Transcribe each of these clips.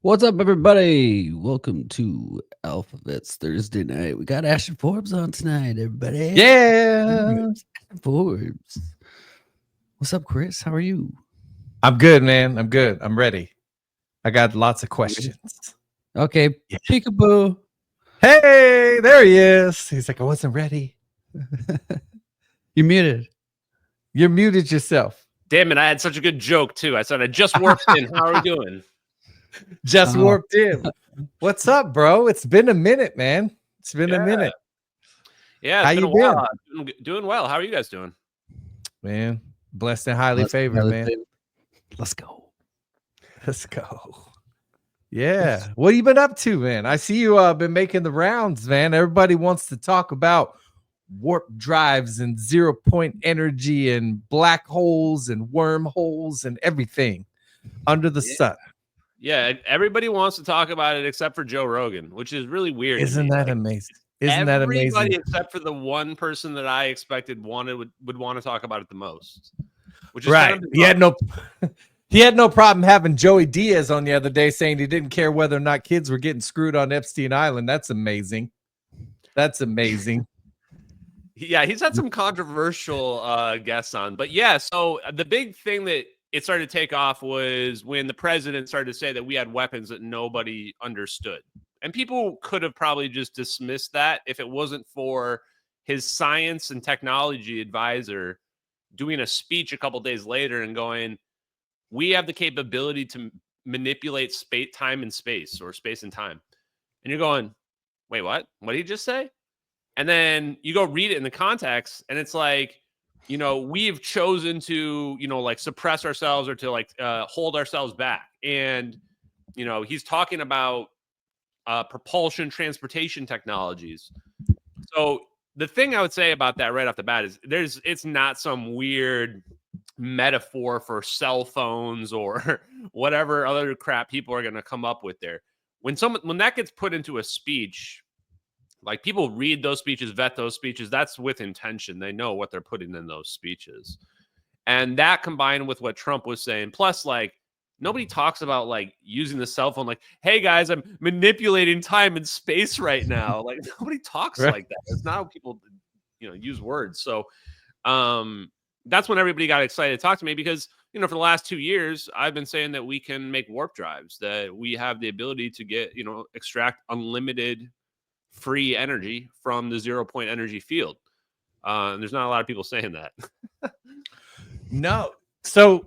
What's up, everybody? Welcome to Alphavets Thursday night. We got Ashton Forbes on tonight, everybody. Yeah. Ashton Forbes. What's up, Chris? How are you? I'm good, man. I'm good. I'm ready. I got lots of Ready? questions. Okay, Yeah. peekaboo. Hey, there he is. He's like, I wasn't ready. You muted. You're muted yourself. Damn it, I had such a good joke, too. I said, I just warped in. How are we doing? Just Oh, warped in. What's up, bro? It's been a minute, man. It's been a Yeah. minute. Yeah, How it's been you a while. been? Doing well. How are you guys doing? Man, blessed and highly let's, favored, man. let's go. Let's go. Yeah. What have you been up to, man? I see you been making the rounds, man. Everybody wants to talk about warp drives and 0 point energy and black holes and wormholes and everything under the sun. Yeah, everybody wants to talk about it except for Joe Rogan, which is really weird. Isn't to me. that amazing? Isn't that amazing? Everybody except for the one person that I expected would want to talk about it the most. Which is right. Kind of he had no problem having Joey Diaz on the other day saying he didn't care whether or not kids were getting screwed on Epstein Island. That's amazing. That's amazing. Yeah, he's had some controversial guests on. But yeah, so the big thing that it started to take off was when the president started to say that we had weapons that nobody understood. And people could have probably just dismissed that if it wasn't for his science and technology advisor doing a speech a couple days later and going, we have the capability to manipulate space, time and space, or space and time. And you're going, wait, what? What did he just say? And then you go read it in the context, and it's like, we've chosen to, like suppress ourselves or to like hold ourselves back. And, he's talking about propulsion transportation technologies. So the thing I would say about that right off the bat is it's not some weird metaphor for cell phones or whatever other crap people are going to come up with there. When that gets put into a speech, like people read those speeches, vet those speeches, that's with intention. They know what they're putting in those speeches. And that combined with what Trump was saying, plus like nobody talks about like using the cell phone, like, hey guys, I'm manipulating time and space right now. Like nobody talks Right. like that. It's not how people, use words. So that's when everybody got excited to talk to me because, for the last 2 years, I've been saying that we can make warp drives, that we have the ability to get, extract unlimited free energy from the 0 point energy field. And there's not a lot of people saying that. No. So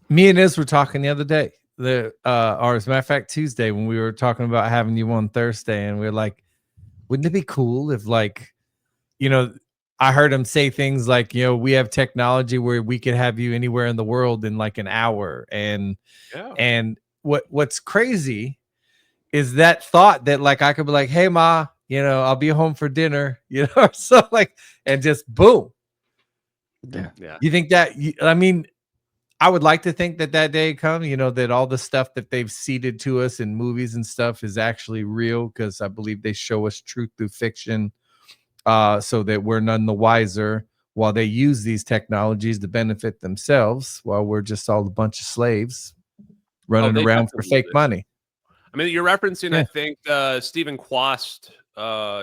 me and Iz were talking the other day, or as a matter of fact, Tuesday, when we were talking about having you on Thursday, and we were like, wouldn't it be cool if like, I heard him say things like, we have technology where we could have you anywhere in the world in like an hour. And what's crazy is that thought that like I could be like, hey ma, I'll be home for dinner, so like, and just boom. Yeah. You think that, I mean, I would like to think that day come, that all the stuff that they've seeded to us in movies and stuff is actually real, because I believe they show us truth through fiction, so that we're none the wiser while they use these technologies to benefit themselves, while we're just all a bunch of slaves running around for fake money. I mean, you're referencing, I think, Stephen Quast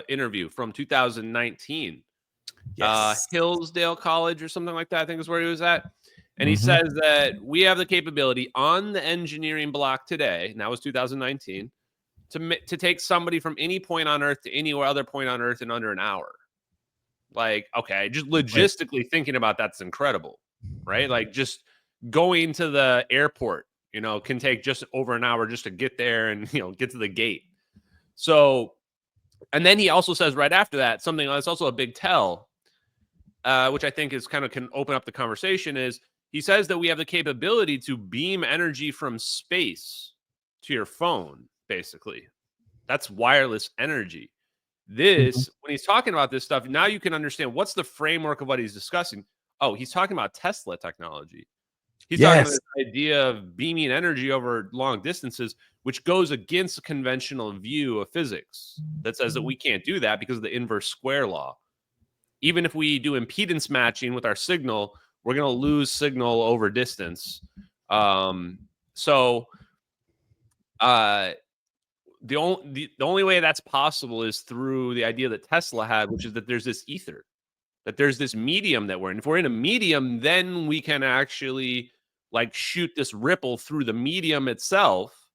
interview from 2019. Yes. Hillsdale College or something like that, I think is where he was at. And he says that we have the capability on the engineering block today, and that was 2019, to take somebody from any point on Earth to any other point on Earth in under an hour. Like, okay, just logistically thinking about that's incredible, right? Like just going to the airport, can take just over an hour just to get there and, get to the gate. So, and then he also says right after that, something that's also a big tell, which I think is kind of can open up the conversation, is he says that we have the capability to beam energy from space to your phone, basically. That's wireless energy. This, when he's talking about this stuff, now you can understand what's the framework of what he's discussing. Oh, he's talking about Tesla technology. He's talking about this idea of beaming energy over long distances, which goes against the conventional view of physics that says that we can't do that because of the inverse square law. Even if we do impedance matching with our signal, we're going to lose signal over distance. So The only way that's possible is through the idea that Tesla had, which is that there's this ether, that there's this medium that we're in. If we're in a medium, then we can actually like shoot this ripple through the medium itself.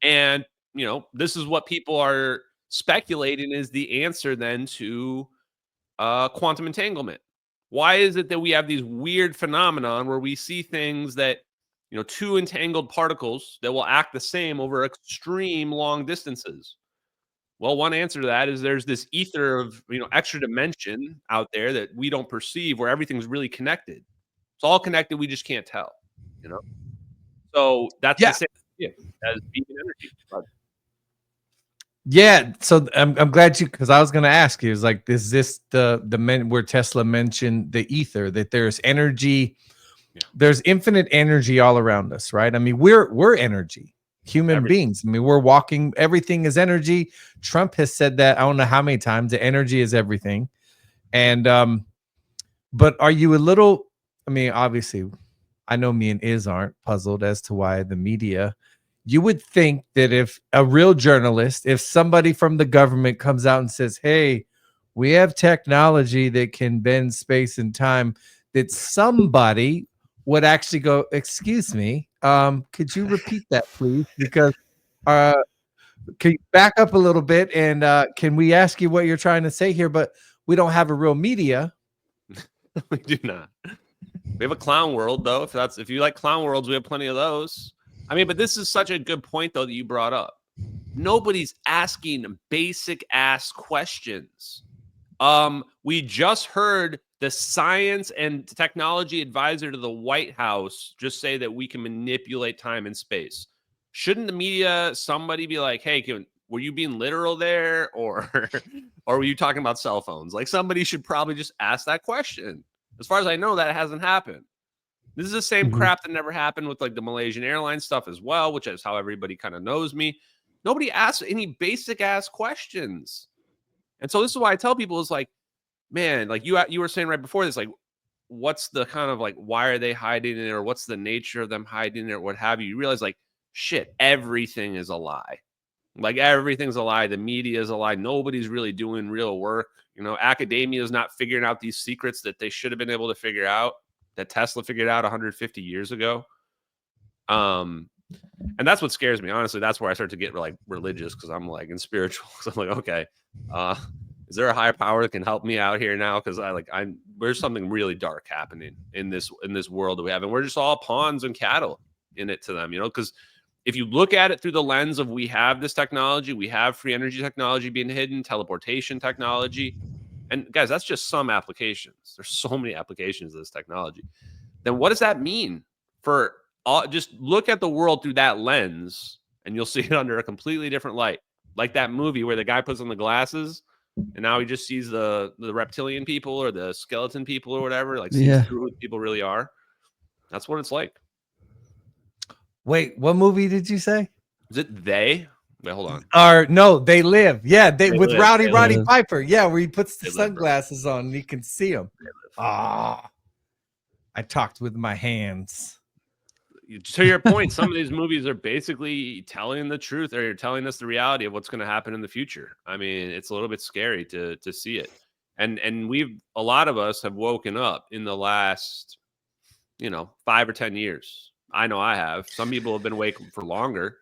And, this is what people are speculating is the answer then to quantum entanglement. Why is it that we have these weird phenomenon where we see things that, two entangled particles that will act the same over extreme long distances? Well, one answer to that is there's this ether of, extra dimension out there that we don't perceive where everything's really connected. It's all connected. We just can't tell, So that's the same idea as being energy. Yeah, so I'm glad because I was going to ask you, is like, is this the where Tesla mentioned the ether, that there's energy, there's infinite energy all around us, right? I mean, we're energy, human beings. I mean, we're walking, everything is energy. Trump has said that I don't know how many times, the energy is everything. And but are you a little, I mean, obviously, I know me and Iz aren't puzzled as to why the media. You would think that if a real journalist, if somebody from the government comes out and says, hey, we have technology that can bend space and time, that somebody would actually go, excuse me, could you repeat that, please? Because can you back up a little bit and can we ask you what you're trying to say here? But we don't have a real media. We do not. We have a clown world, though. If you like clown worlds, we have plenty of those. I mean, but this is such a good point, though, that you brought up. Nobody's asking basic ass questions. We just heard the science and technology advisor to the White House just say that we can manipulate time and space. Shouldn't the media, somebody be like, hey, were you being literal there? Or were you talking about cell phones? Like, somebody should probably just ask that question. As far as I know, that hasn't happened. This is the same crap that never happened with like the Malaysian Airlines stuff as well, which is how everybody kind of knows me. Nobody asks any basic ass questions. And so this is why I tell people is like, man, like you were saying right before this, like, what's the kind of like, why are they hiding it, or what's the nature of them hiding it, or what have you? You realize like, shit, everything is a lie. Like everything's a lie. The media is a lie. Nobody's really doing real work. Academia is not figuring out these secrets that they should have been able to figure out, that Tesla figured out 150 years ago. And that's what scares me. Honestly, that's where I start to get like religious, because I'm like in spiritual. So I'm like, okay, is there a higher power that can help me out here now? Because there's something really dark happening in this world that we have, and we're just all pawns and cattle in it to them. Because if you look at it through the lens of we have this technology, we have free energy technology being hidden, teleportation technology. And guys, that's just some applications. There's so many applications of this technology. Then what does that mean for all? Just look at the world through that lens and you'll see it under a completely different light. Like that movie where the guy puts on the glasses and now he just sees the reptilian people or the skeleton people or whatever, like sees through who people really are. That's what it's like. Wait, what movie did you say? Is it They? Wait, hold on. No, They Live. Yeah, they with live. Roddy Piper. Yeah, where he puts the sunglasses on and you can see them. I talked with my hands. To your point, some of these movies are basically telling the truth, or you're telling us the reality of what's going to happen in the future. I mean, it's a little bit scary to see it. And a lot of us have woken up in the last, 5 or 10 years. I know I have. Some people have been awake for longer,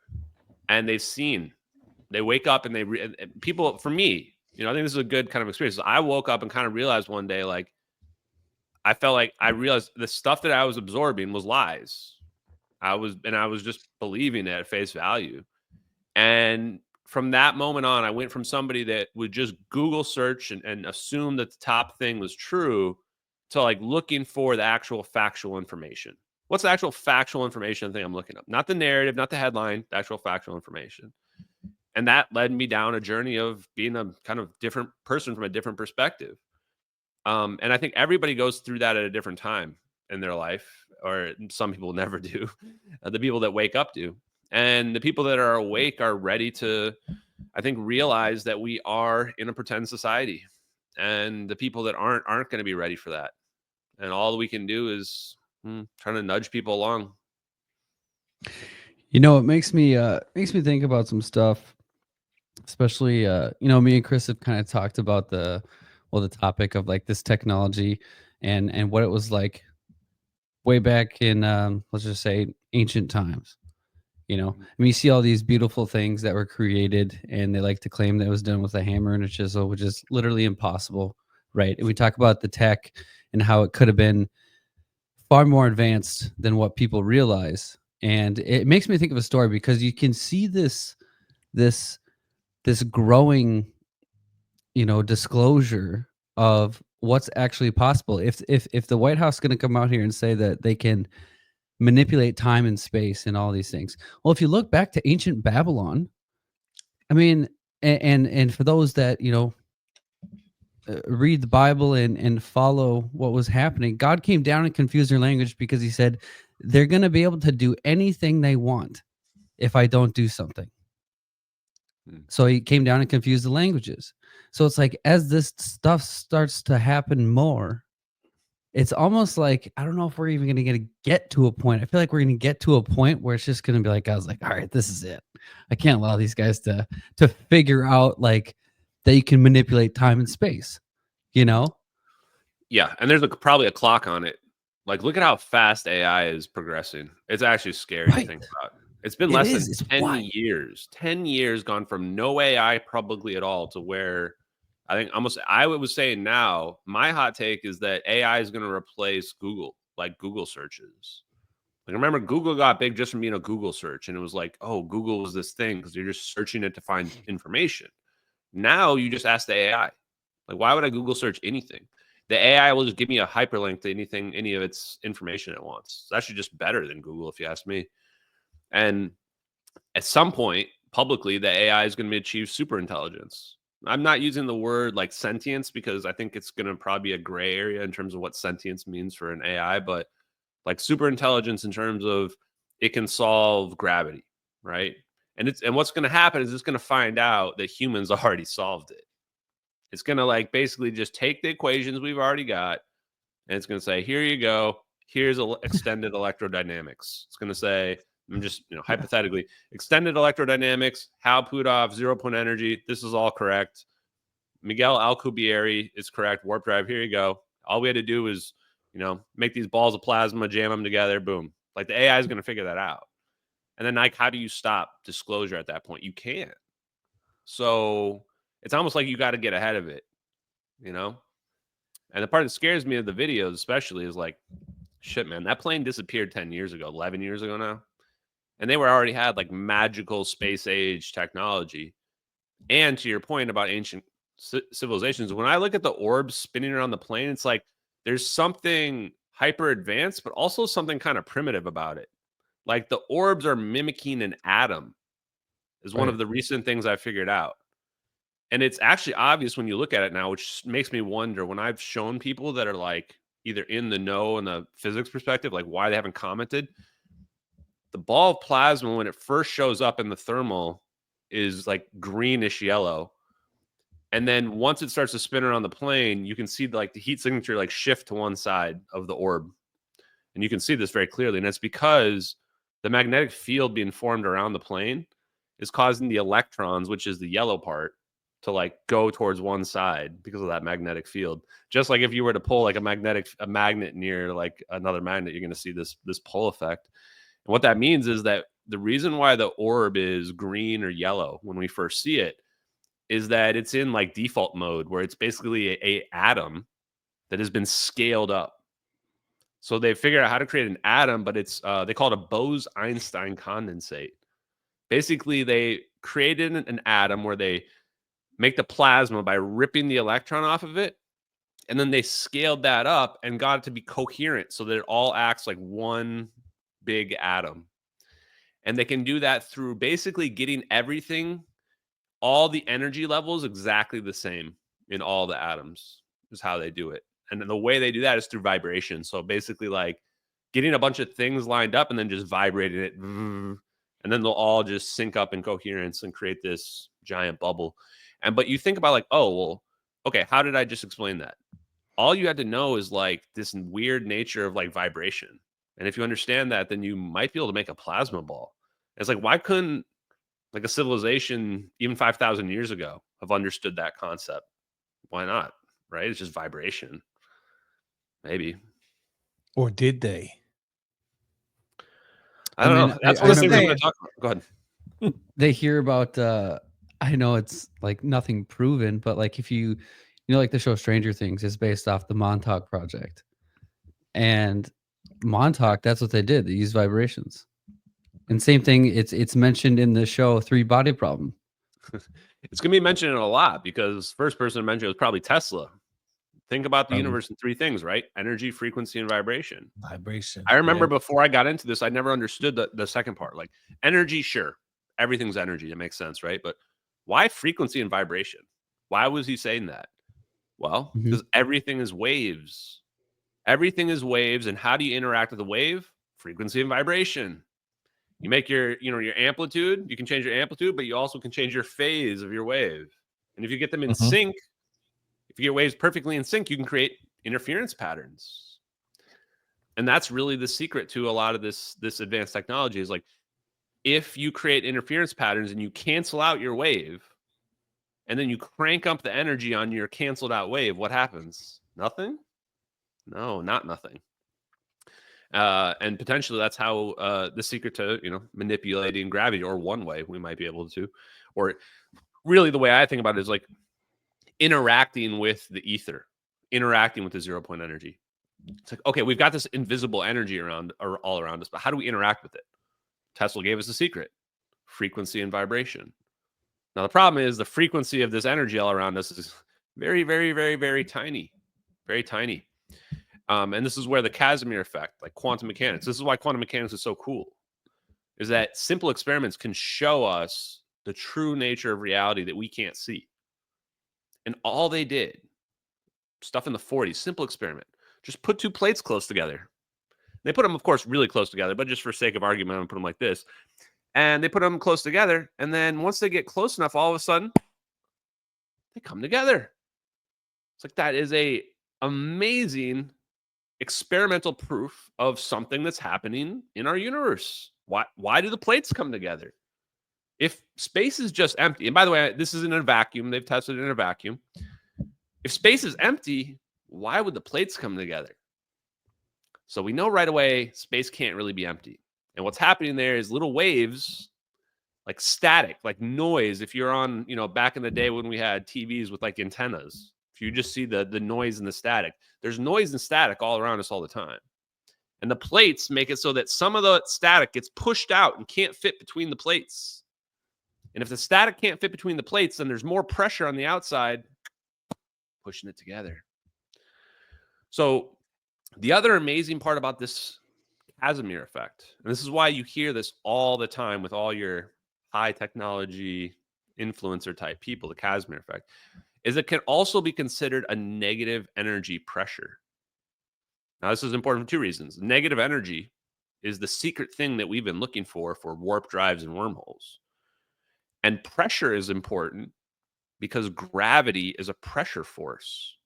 and they wake up and people, for me, I think this is a good kind of experience. I woke up and kind of realized one day, like, I felt like I realized the stuff that I was absorbing was lies. I was just believing it at face value. And from that moment on, I went from somebody that would just Google search and assume that the top thing was true to like looking for the actual factual information. What's the actual factual information thing I'm looking up? Not the narrative, not the headline, the actual factual information. And that led me down a journey of being a kind of different person from a different perspective. And I think everybody goes through that at a different time in their life, or some people never do. The people that wake up do. And the people that are awake are ready to, I think, realize that we are in a pretend society. And the people that aren't going to be ready for that. And all we can do is trying to nudge people along. You know, it makes me think about some stuff, especially me and Chris have kind of talked about the topic of like this technology and what it was like way back in let's just say ancient times. I mean, you see all these beautiful things that were created, and they like to claim that it was done with a hammer and a chisel, which is literally impossible, right? And we talk about the tech and how it could have been far more advanced than what people realize. And it makes me think of a story because you can see this this growing, disclosure of what's actually possible. If the White House is going to come out here and say that they can manipulate time and space and all these things. Well, if you look back to ancient Babylon, I mean, and for those that read the Bible and follow what was happening, God came down and confused their language because He said they're going to be able to do anything they want if I don't do something. So He came down and confused the languages. So it's like as this stuff starts to happen more, it's almost like I don't know if we're even going to get to a point. I feel like we're going to get to a point where it's just going to be like I was like, all right, this is it. I can't allow these guys to figure out like that you can manipulate time and space. Yeah, and there's probably a clock on it. Like, look at how fast AI is progressing. It's actually scary to think about. It's been less than 10 years. 10 years gone from no AI probably at all to where I think I would say now, my hot take is that AI is going to replace Google, like Google searches. Like, remember, Google got big just from being a Google search, and it was like, oh, Google was this thing because you're just searching it to find information. Now you just ask the AI. Like, why would I Google search anything? The AI will just give me a hyperlink to anything, any of its information it wants. It's actually just better than Google, if you ask me. And at some point, publicly, the AI is going to achieve super intelligence. I'm not using the word like sentience because I think it's going to probably be a gray area in terms of what sentience means for an AI, but like super intelligence in terms of it can solve gravity, right? And what's going to happen is it's going to find out that humans already solved it. It's going to like basically just take the equations we've already got and it's going to say, here you go. Here's extended electrodynamics. It's going to say, I'm just, hypothetically, extended electrodynamics, Hal Puthoff, 0-point energy. This is all correct. Miguel Alcubierre is correct. Warp drive, here you go. All we had to do is, make these balls of plasma, jam them together, boom. Like the AI is going to figure that out. And then like, how do you stop disclosure at that point? You can't. So it's almost like you got to get ahead of it, And the part that scares me of the videos especially is like, shit, man, that plane disappeared 10 years ago, 11 years ago now. And they were already had like magical space age technology. And to your point about ancient civilizations, when I look at the orbs spinning around the plane, it's like there's something hyper advanced, but also something kind of primitive about it. Like the orbs are mimicking an atom is one of the recent things I figured out. And it's actually obvious when you look at it now, which makes me wonder when I've shown people that are like either in the know in the physics perspective, like why they haven't commented. The ball of plasma, when it first shows up in the thermal, is like greenish yellow. And then once it starts to spin around the plane, you can see like the heat signature like shift to one side of the orb. And you can see this very clearly. And it's because the magnetic field being formed around the plane is causing the electrons, which is the yellow part, to like go towards one side because of that magnetic field. Just like if you were to pull like a magnet near like another magnet, you're going to see this pull effect. And what that means is that the reason why the orb is green or yellow when we first see it is that it's in like default mode where it's basically a atom that has been scaled up. So they figured out how to create an atom, but it's they call it a Bose-Einstein condensate. Basically, they created an atom where they make the plasma by ripping the electron off of it. And then they scaled that up and got it to be coherent so that it all acts like one big atom. And they can do that through basically getting everything, all the energy levels exactly the same in all the atoms is how they do it. And the way they do that is through vibration. So basically like getting a bunch of things lined up and then just vibrating it. And then they'll all just sync up in coherence and create this giant bubble. But you think about like, oh, well, okay, how did I just explain that? All you had to know is like this weird nature of like vibration. And if you understand that, then you might be able to make a plasma ball. It's like, why couldn't like a civilization even 5,000 years ago have understood that concept? Why not? Right? It's just vibration. Maybe. Or did they? I don't mean, know. That's I one of the things I'm remember- going to talk about. Go ahead. they hear about I know it's like nothing proven, but like if you know, like the show Stranger Things is based off the Montauk Project. And Montauk, that's what they did. They used vibrations. And same thing, it's mentioned in the show Three Body Problem. It's going to be mentioned a lot because first person to mention it was probably Tesla. Think about the universe in three things, right? Energy, frequency, and vibration. Vibration. I remember before I got into this, I never understood the second part. Like energy, sure. Everything's energy. It makes sense, right? But why frequency and vibration? Why was he saying that? Well, because everything is waves. Everything is waves. And how do you interact with a wave? Frequency and vibration. You make your amplitude, you can change your amplitude, but you also can change your phase of your wave. And if you get them in sync, if you get waves perfectly in sync, you can create interference patterns. And that's really the secret to a lot of this advanced technology is like, if you create interference patterns and you cancel out your wave, and then you crank up the energy on your canceled out wave, what happens? Nothing? No, not nothing. And potentially that's how the secret to manipulating gravity, or one way we might be able to, or really the way I think about it is like interacting with the ether, interacting with the 0 point energy. It's like, okay, we've got this invisible energy around or all around us, but how do we interact with it? Tesla gave us the secret: frequency and vibration. Now the problem is the frequency of this energy all around us is very, very, very, very tiny, very tiny. And this is where the Casimir effect, like quantum mechanics, this is why quantum mechanics is so cool, is that simple experiments can show us the true nature of reality that we can't see. And all they did, stuff in the 40s, simple experiment, just put two plates close together. They put them, of course, really close together, but just for sake of argument, I'm going to put them like this. And they put them close together. And then once they get close enough, all of a sudden, they come together. It's like that is a amazing experimental proof of something that's happening in our universe. Why do the plates come together? If space is just empty, and by the way, this is in a vacuum. They've tested it in a vacuum. If space is empty, why would the plates come together? So we know right away space can't really be empty. And what's happening there is little waves, like static, like noise. If you're on, back in the day when we had TVs with like antennas, if you just see the noise and the static, there's noise and static all around us all the time. And the plates make it so that some of the static gets pushed out and can't fit between the plates. And if the static can't fit between the plates, then there's more pressure on the outside pushing it together. So the other amazing part about this Casimir effect, and this is why you hear this all the time with all your high technology influencer type people, the Casimir effect, is it can also be considered a negative energy pressure. Now, this is important for two reasons. Negative energy is the secret thing that we've been looking for warp drives and wormholes. And pressure is important because gravity is a pressure force.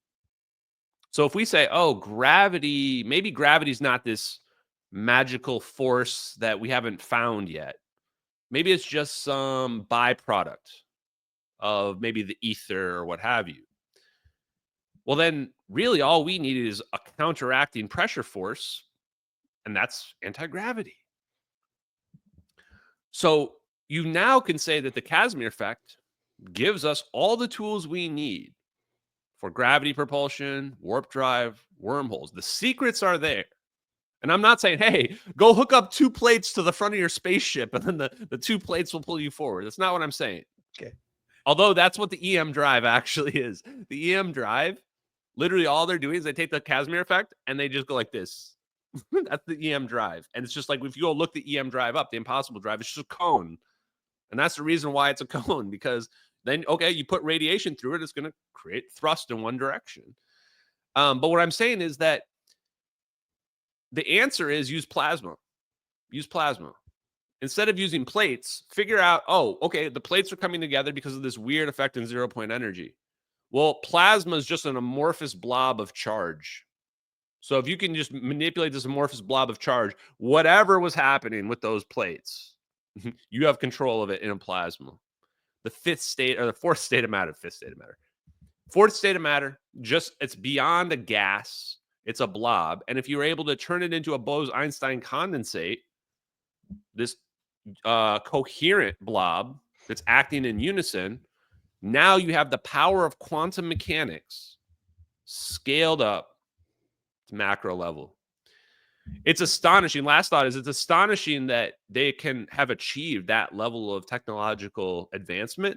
So if we say, oh, gravity, maybe gravity's not this magical force that we haven't found yet. Maybe it's just some byproduct of maybe the ether or what have you. Well, then really all we need is a counteracting pressure force, and that's anti-gravity. So you now can say that the Casimir effect gives us all the tools we need for gravity propulsion, warp drive, wormholes. The secrets are there. And I'm not saying, hey, go hook up two plates to the front of your spaceship and then the two plates will pull you forward. That's not what I'm saying. Okay. Although that's what the EM drive actually is. The EM drive, literally all they're doing is they take the Casimir effect and they just go like this. That's the EM drive. And it's just like, if you go look the EM drive up, the impossible drive, it's just a cone. And that's the reason why it's a cone, because then, okay, you put radiation through it, it's going to create thrust in one direction. But what I'm saying is that the answer is use plasma. Use plasma. Instead of using plates, figure out, oh, okay, the plates are coming together because of this weird effect in 0 point energy. Well, plasma is just an amorphous blob of charge. So if you can just manipulate this amorphous blob of charge, whatever was happening with those plates, You have control of it in a plasma. The fourth state of matter, fourth state of matter, just it's beyond a gas. It's a blob. And if you're able to turn it into a Bose-Einstein condensate, this coherent blob that's acting in unison, now you have the power of quantum mechanics scaled up to macro level. It's astonishing. Last thought is it's astonishing that they can have achieved that level of technological advancement,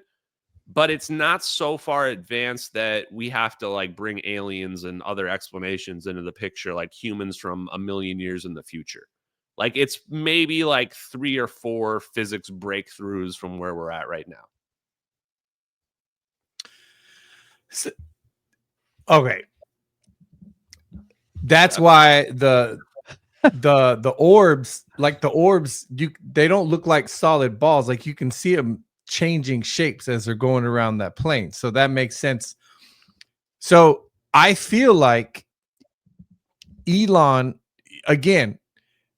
but it's not so far advanced that we have to like bring aliens and other explanations into the picture, like humans from a million years in the future. Like it's maybe like 3 or 4 physics breakthroughs from where we're at right now. So, okay. That's why the orbs, like the orbs, they don't look like solid balls. Like you can see them changing shapes as they're going around that plane. So that makes sense. So I feel like Elon, again,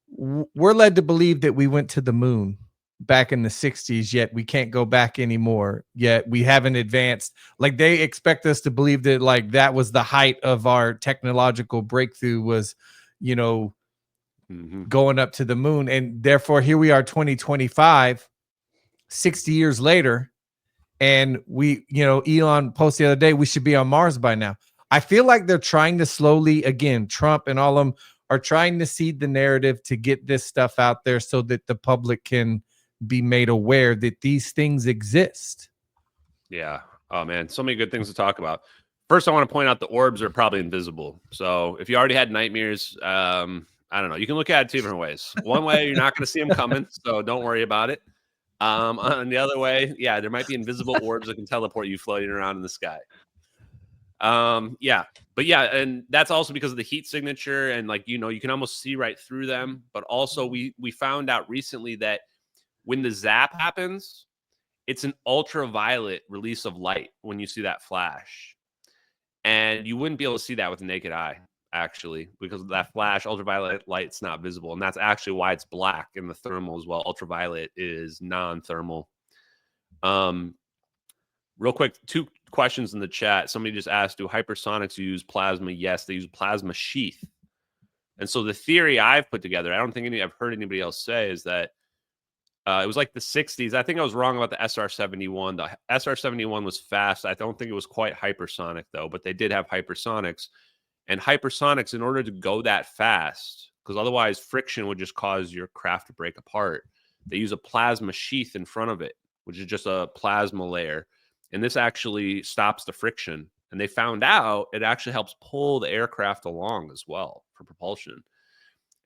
we're led to believe that we went to the moon back in the 60s, yet we can't go back anymore. Yet we haven't advanced. Like they expect us to believe that like that was the height of our technological breakthrough was, you know, going up to the moon. And therefore here we are 2025, 60 years later. And we, you know, Elon posted the other day, we should be on Mars by now. I feel like they're trying to slowly, again, Trump and all of them are trying to seed the narrative to get this stuff out there so that the public can be made aware that these things exist. Yeah. Oh man, so many good things to talk about. First, I want to point out the orbs are probably invisible. So if you already had nightmares, I don't know. You can look at it 2 different ways. One way, you're not going to see them coming, so don't worry about it. On the other way, yeah, there might be invisible orbs that can teleport you floating around in the sky. Yeah, but yeah, and that's also because of the heat signature, and like you know, you can almost see right through them. But also, we found out recently that when the zap happens, it's an ultraviolet release of light when you see that flash, and you wouldn't be able to see that with the naked eye. Actually, because of that flash, ultraviolet light's not visible, and that's actually why it's black in the thermal as well. Ultraviolet is non-thermal. Real quick, 2 questions in the chat. Somebody just asked, do hypersonics use plasma? Yes, they use plasma sheath. And so the theory I've put together, I don't think I've heard anybody else say, is that it was like the 60s. I think I was wrong about the SR-71. The SR-71 was fast. I don't think it was quite hypersonic, though, but they did have hypersonics. And hypersonics, in order to go that fast, because otherwise friction would just cause your craft to break apart, they use a plasma sheath in front of it, which is just a plasma layer. And this actually stops the friction. And they found out it actually helps pull the aircraft along as well for propulsion.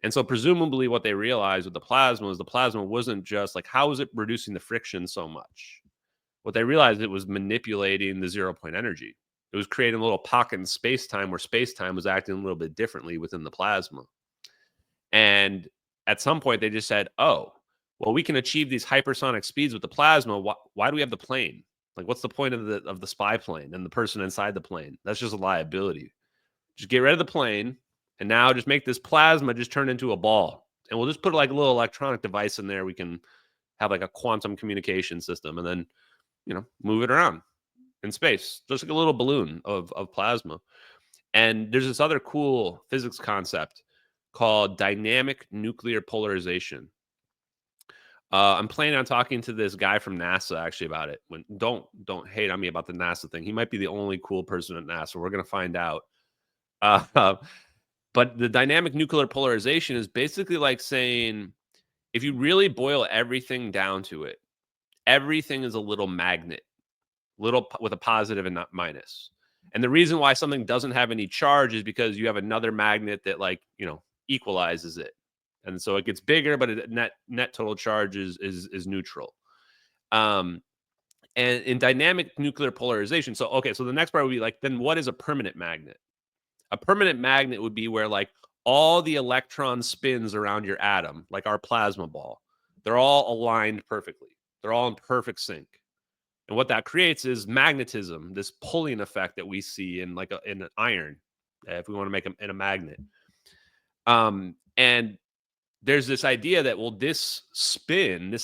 And so presumably what they realized with the plasma is the plasma wasn't just like, how is it reducing the friction so much? What they realized, it was manipulating the 0-point energy. It was creating a little pocket in space-time where space-time was acting a little bit differently within the plasma. And at some point, they just said, oh, well, we can achieve these hypersonic speeds with the plasma. Why do we have the plane? Like, what's the point of the spy plane and the person inside the plane? That's just a liability. Just get rid of the plane, and now just make this plasma just turn into a ball. And we'll just put like a little electronic device in there. We can have like a quantum communication system and then, you know, move it around in space, just like a little balloon of plasma. And there's this other cool physics concept called dynamic nuclear polarization. I'm planning on talking to this guy from NASA actually about it. Don't hate on me about the NASA thing. He might be the only cool person at NASA. We're going to find out. But the dynamic nuclear polarization is basically like saying, if you really boil everything down to it, everything is a little magnet. Little with a positive and not minus. And the reason why something doesn't have any charge is because you have another magnet that, like, you know, equalizes it. And so it gets bigger, but net total charge is neutral. And in dynamic nuclear polarization, so okay, so the next part would be like, then what is a permanent magnet? A permanent magnet would be where like all the electron spins around your atom, like our plasma ball, they're all aligned perfectly. They're all in perfect sync. And what that creates is magnetism, this pulling effect that we see in like in an iron, if we want to make them in a magnet. And there's this idea that, well, this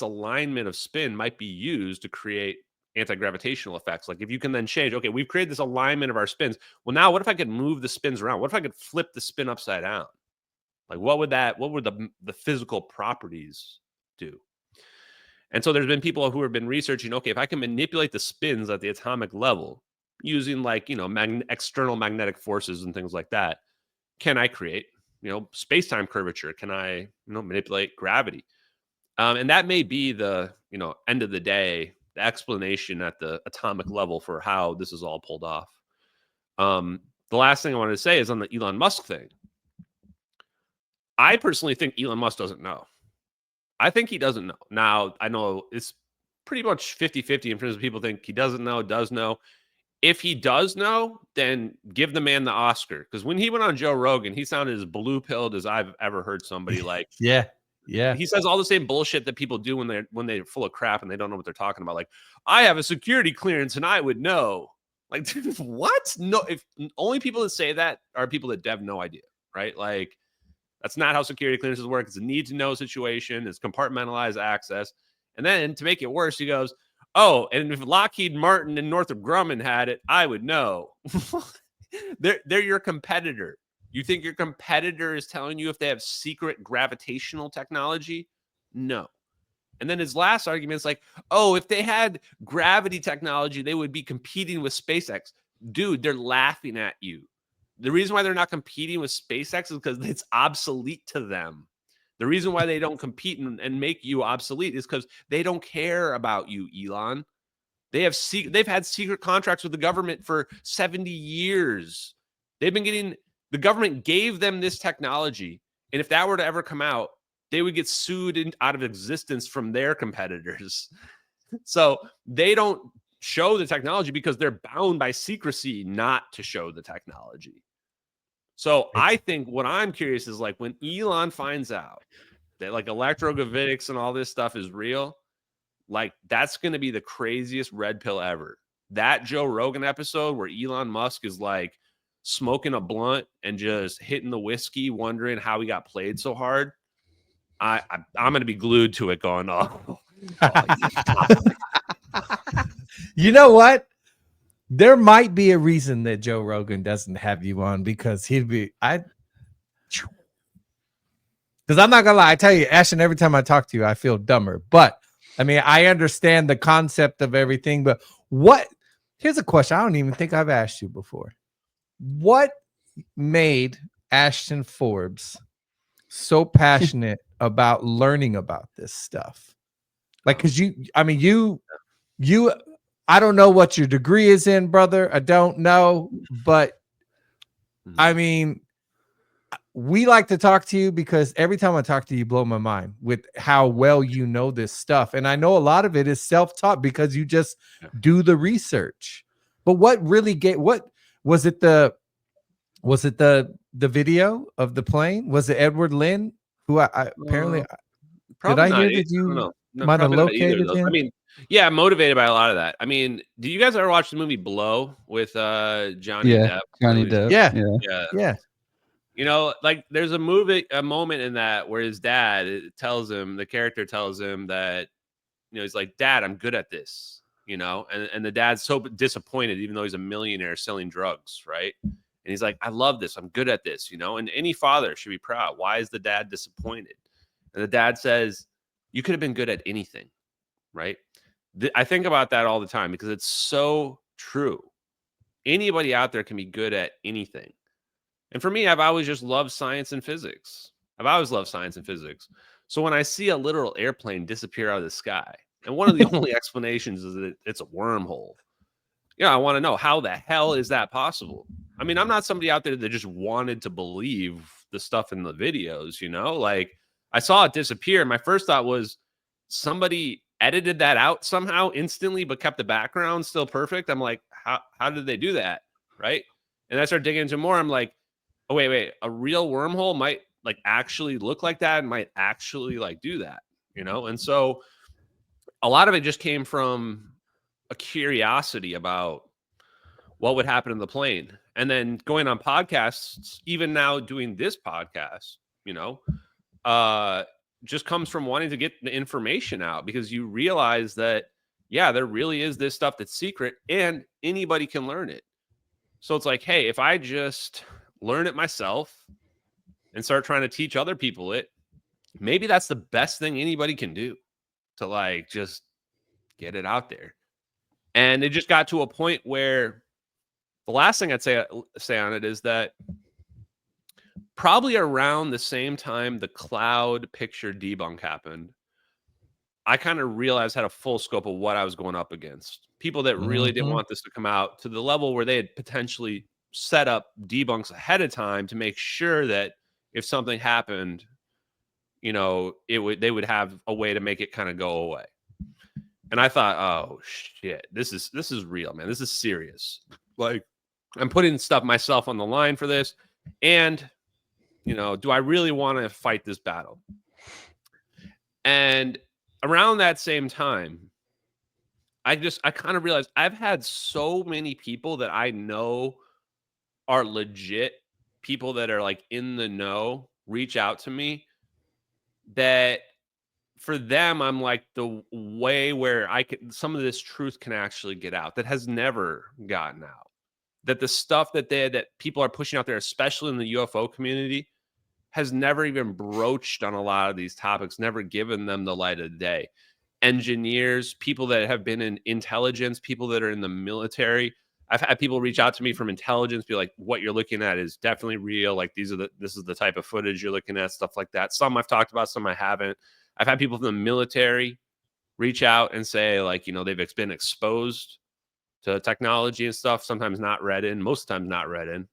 alignment of spin might be used to create anti-gravitational effects. Like if you can then change, okay, we've created this alignment of our spins. Well, now what if I could move the spins around? What if I could flip the spin upside down? Like what would the physical properties do? And so there's been people who have been researching, okay, if I can manipulate the spins at the atomic level using like, external magnetic forces and things like that, can I create, space-time curvature? Can I, manipulate gravity? And that may be the, end of the day, the explanation at the atomic level for how this is all pulled off. The last thing I wanted to say is on the Elon Musk thing. I personally think Elon Musk doesn't know. I think he doesn't know. Now, I know it's pretty much 50-50 in terms of people think he doesn't know, does know. If he does know, then give the man the Oscar. Because when he went on Joe Rogan, he sounded as blue-pilled as I've ever heard somebody. Like, Yeah. He says all the same bullshit that people do when they're full of crap and they don't know what they're talking about. Like, I have a security clearance and I would know. Like, what? No, if only people that say that are people that have no idea, right? Like, that's not how security clearances work. It's a need to know situation. It's compartmentalized access. And then to make it worse, he goes, oh, and if Lockheed Martin and Northrop Grumman had it, I would know. They're your competitor. You think your competitor is telling you if they have secret gravitational technology? No. And then his last argument is like, oh, if they had gravity technology, they would be competing with SpaceX. Dude, they're laughing at you. The reason why they're not competing with SpaceX is because it's obsolete to them. The reason why they don't compete and make you obsolete is because they don't care about you, Elon. They've had secret contracts with the government for 70 years. The government gave them this technology. And if that were to ever come out, they would get sued out of existence from their competitors. So they don't show the technology because they're bound by secrecy not to show the technology. So I think what I'm curious is like when Elon finds out that like electrogravitics and all this stuff is real, like that's going to be the craziest red pill ever. That Joe Rogan episode where Elon Musk is like smoking a blunt and just hitting the whiskey, wondering how he got played so hard. I'm going to be glued to it going, oh. You know what? There might be a reason that Joe Rogan doesn't have you on because because I'm not gonna lie, I tell you, Ashton, every time I talk to you, I feel dumber. But I mean, I understand the concept of everything. But here's a question I don't even think I've asked you before. What made Ashton Forbes so passionate about learning about this stuff? Like, because you I don't know what your degree is in, brother. I don't know. But I mean, we like to talk to you because every time I talk to you, you blow my mind with how well you know this stuff. And I know a lot of it is self-taught because you just do the research. But what really was it the video of the plane? Was it Edward Lynn who I apparently did I hear that you might have located him? I mean, yeah, motivated by a lot of that. I mean, do you guys ever watch the movie Blow with Johnny Depp? Johnny Depp. Yeah. You know, like there's a moment in that where his dad the character tells him that, he's like, Dad, I'm good at this, and the dad's so disappointed, even though he's a millionaire selling drugs, right? And he's like, I love this. I'm good at this, and any father should be proud. Why is the dad disappointed? And the dad says, you could have been good at anything, right? I think about that all the time because it's so true. Anybody out there can be good at anything. And for me, I've always just loved science and physics. So when I see a literal airplane disappear out of the sky, and one of the only explanations is that it's a wormhole, I want to know how the hell is that possible? I mean, I'm not somebody out there that just wanted to believe the stuff in the videos, like I saw it disappear. My first thought was somebody edited that out somehow instantly, but kept the background still perfect. I'm like, how did they do that? Right. And I started digging into more. I'm like, oh, wait, a real wormhole might like actually look like that and might actually like do that, And so a lot of it just came from a curiosity about what would happen in the plane. And then going on podcasts, even now doing this podcast, just comes from wanting to get the information out, because you realize that, yeah, there really is this stuff that's secret and anybody can learn it. So it's like, hey, if I just learn it myself and start trying to teach other people it, maybe that's the best thing anybody can do, to like just get it out there. And it just got to a point where the last thing I'd say on it is that probably around the same time the cloud picture debunk happened, I kind of realized, had a full scope of what I was going up against. People that really didn't want this to come out, to the level where they had potentially set up debunks ahead of time to make sure that if something happened, you know, they would have a way to make it kind of go away. And I thought, oh shit, this is real, man. This is serious. Like, I'm putting stuff myself on the line for this. And, you know, do I really want to fight this battle? And around that same time, I kind of realized I've had so many people that I know are legit people that are like in the know reach out to me, that for them, I'm like the way where some of this truth can actually get out that has never gotten out. That the stuff that people are pushing out there, especially in the UFO community, has never even broached on a lot of these topics, never given them the light of day. Engineers, people that have been in intelligence, people that are in the military. I've had people reach out to me from intelligence, be like, what you're looking at is definitely real. Like, this is the type of footage you're looking at, stuff like that. Some I've talked about, some I haven't. I've had people from the military reach out and say, like, you know, they've been exposed to technology and stuff, sometimes not read in, most of the time not read in.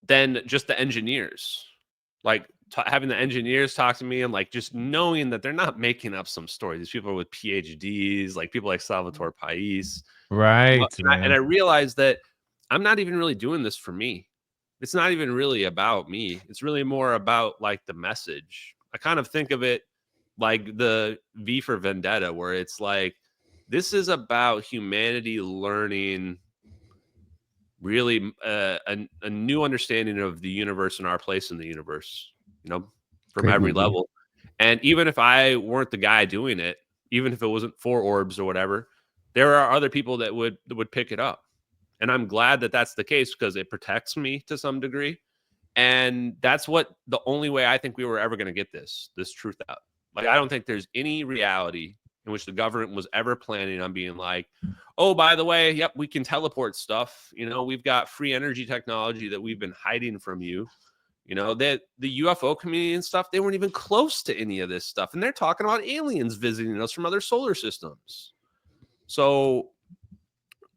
Then just the engineers, like having the engineers talk to me, and like just knowing that they're not making up some story. These people are with PhDs, like people like Salvatore Pais. Right. And I realized that I'm not even really doing this for me. It's not even really about me. It's really more about like the message. I kind of think of it like the V for Vendetta, where it's like, this is about humanity learning really a new understanding of the universe and our place in the universe, you know, from Great every movie. level. And even if I weren't the guy doing it, even if it wasn't for Orbs or whatever, there are other people that would pick it up. And I'm glad that that's the case, because it protects me to some degree. And that's the only way I think we were ever going to get this truth out. Like, I don't think there's any reality in which the government was ever planning on being like, oh, by the way, yep, we can teleport stuff. You know, we've got free energy technology that we've been hiding from you. You know, that the UFO community and stuff, they weren't even close to any of this stuff. And they're talking about aliens visiting us from other solar systems. So,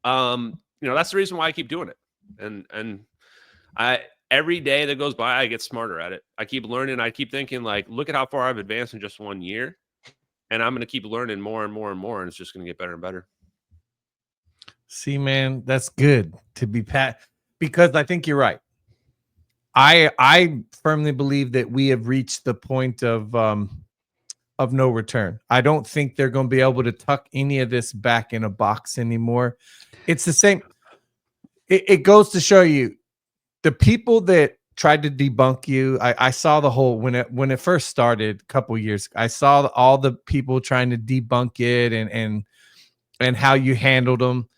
you know, that's the reason why I keep doing it. And every day that goes by, I get smarter at it. I keep learning. I keep thinking, like, look at how far I've advanced in just 1 year. And I'm going to keep learning more and more and more. And it's just going to get better and better. See, man, that's good to be because I think you're right. I firmly believe that we have reached the point of no return. I don't think they're going to be able to tuck any of this back in a box anymore. It's the same. It goes to show you, the people that tried to debunk you. I saw the whole, when it first started a couple years, I saw all the people trying to debunk it and how you handled them.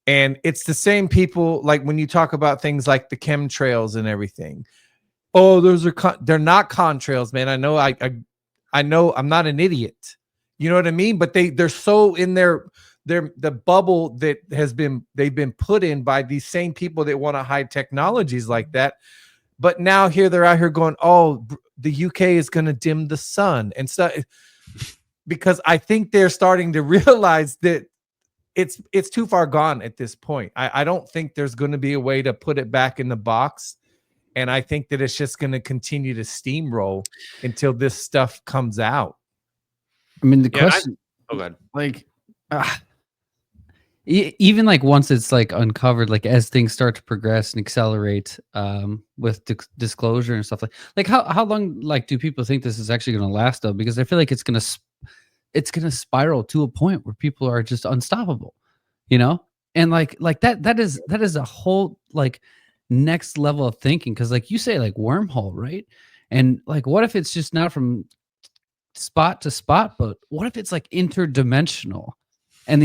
And it's the same people, like when you talk about things like the chemtrails and everything. Oh, they're not contrails, man. I know I know I'm not an idiot. You know what I mean? But they're so in the bubble that they've been put in by these same people that want to hide technologies like that. But now here they're out here going, oh, the UK is going to dim the sun and stuff, because I think they're starting to realize that it's too far gone at this point. I don't think there's going to be a way to put it back in the box. And I think that it's just going to continue to steamroll until this stuff comes out. I mean, the question, oh, God. Like, even like once it's like uncovered, like as things start to progress and accelerate with disclosure and stuff, like how long like do people think this is actually going to last though? Because I feel like it's going to spiral to a point where people are just unstoppable, you know? And like that is a whole, like, next level of thinking. Because like you say, like wormhole, right? And like, what if it's just not from spot to spot, but what if it's like interdimensional? And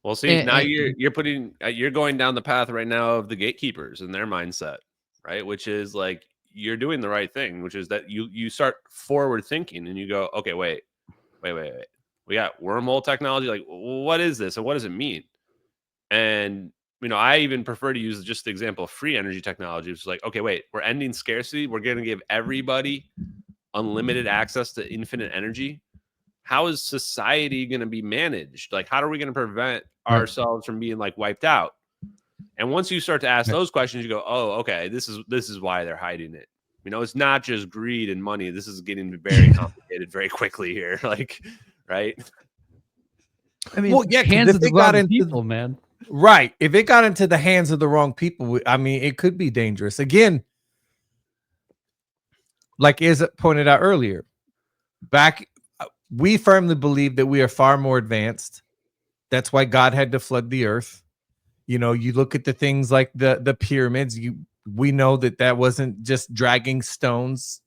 Well, see, now you're going down the path right now of the gatekeepers and their mindset, right? Which is like you're doing the right thing, which is that you start forward thinking and you go, okay, wait. We got wormhole technology. Like, what is this and what does it mean? And I even prefer to use just the example of free energy technology. It's like, okay, wait, we're ending scarcity. We're going to give everybody unlimited access to infinite energy. How is society going to be managed? Like, how are we going to prevent ourselves from being like wiped out? And once you start to ask those questions, you go, oh, okay, this is why they're hiding it. It's not just greed and money. This is getting very complicated very quickly here. Like, right? I mean, Well, yeah, hands if of the it got wrong into people, man. right, if it got into the hands of the wrong people, I mean, it could be dangerous. Again, like Iz pointed out earlier, we firmly believe that we are far more advanced. That's why God had to flood the earth. You look at the things like the pyramids. We know that wasn't just dragging stones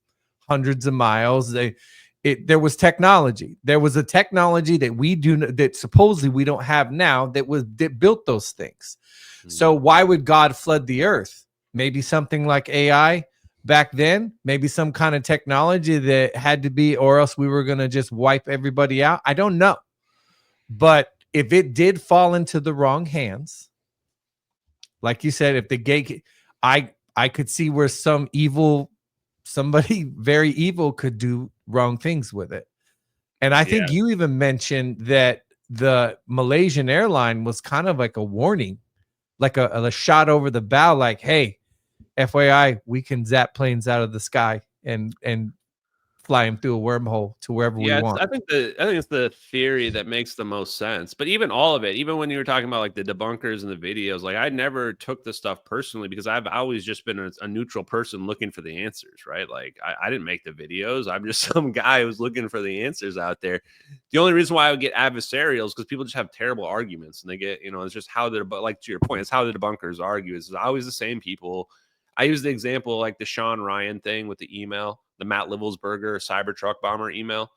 hundreds of miles. There was technology. There was a technology that supposedly we don't have now that built those things. So why would God flood the earth? Maybe something like AI back then, maybe some kind of technology that had to be, or else we were going to just wipe everybody out. I don't know. But if it did fall into the wrong hands, like you said, if the gate, I could see where somebody very evil could do wrong things with it. And I think you even mentioned that the Malaysian airline was kind of like a warning, like a shot over the bow, like, hey, FYI, we can zap planes out of the sky and fly them through a wormhole to wherever we want. I think it's the theory that makes the most sense. But even all of it, even when you were talking about like the debunkers and the videos, like I never took the stuff personally because I've always just been a neutral person looking for the answers, right? Like I didn't make the videos. I'm just some guy who's looking for the answers out there. The only reason why I would get adversarial is because people just have terrible arguments and they get, it's just how but like to your point, it's how the debunkers argue. It's always the same people. I use the example like the Sean Ryan thing with the email, the Matt Livelsberger Cybertruck bomber email,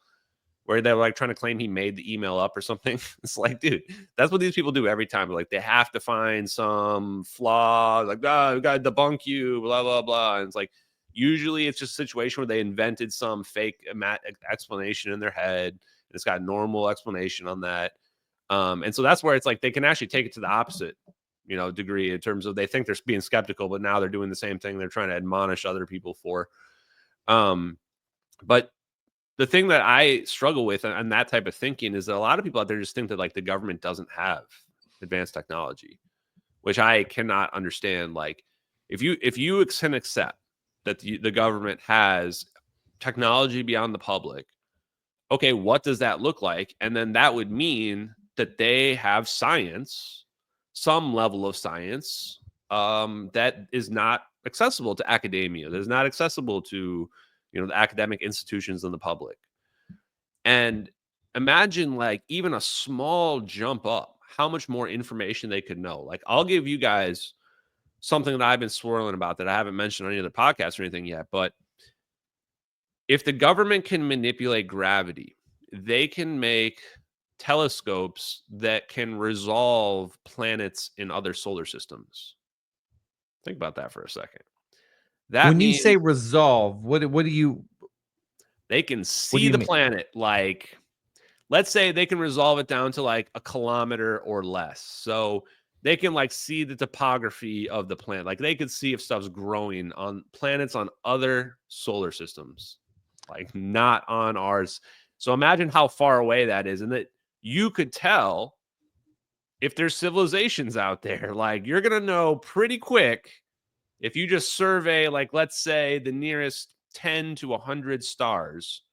where they're like trying to claim he made the email up or something. It's like, dude, that's what these people do every time. Like they have to find some flaw, like, we got to debunk you, blah, blah, blah. And it's like, usually it's just a situation where they invented some fake explanation in their head. And it's got normal explanation on that. And so that's where it's like they can actually take it to the opposite degree in terms of they think they're being skeptical, but now they're doing the same thing they're trying to admonish other people for. But the thing that I struggle with and that type of thinking is that a lot of people out there just think that like the government doesn't have advanced technology, which I cannot understand. Like if you can accept that the government has technology beyond the public, okay, what does that look like? And then that would mean that they have science, some level of science, that is not accessible to academia, that is not accessible to, the academic institutions and the public. And imagine like even a small jump up, how much more information they could know. Like I'll give you guys something that I've been swirling about that I haven't mentioned on any other podcasts or anything yet. But if the government can manipulate gravity, they can make telescopes that can resolve planets in other solar systems. Think about that for a second. That when you means say resolve, what do you? They can see the planet. Like, let's say they can resolve it down to like a kilometer or less. So they can like see the topography of the planet. Like they could see if stuff's growing on planets on other solar systems, like not on ours. So imagine how far away that is, and that you could tell if there's civilizations out there. Like you're gonna know pretty quick if you just survey, like, let's say the nearest 10 to 100 stars,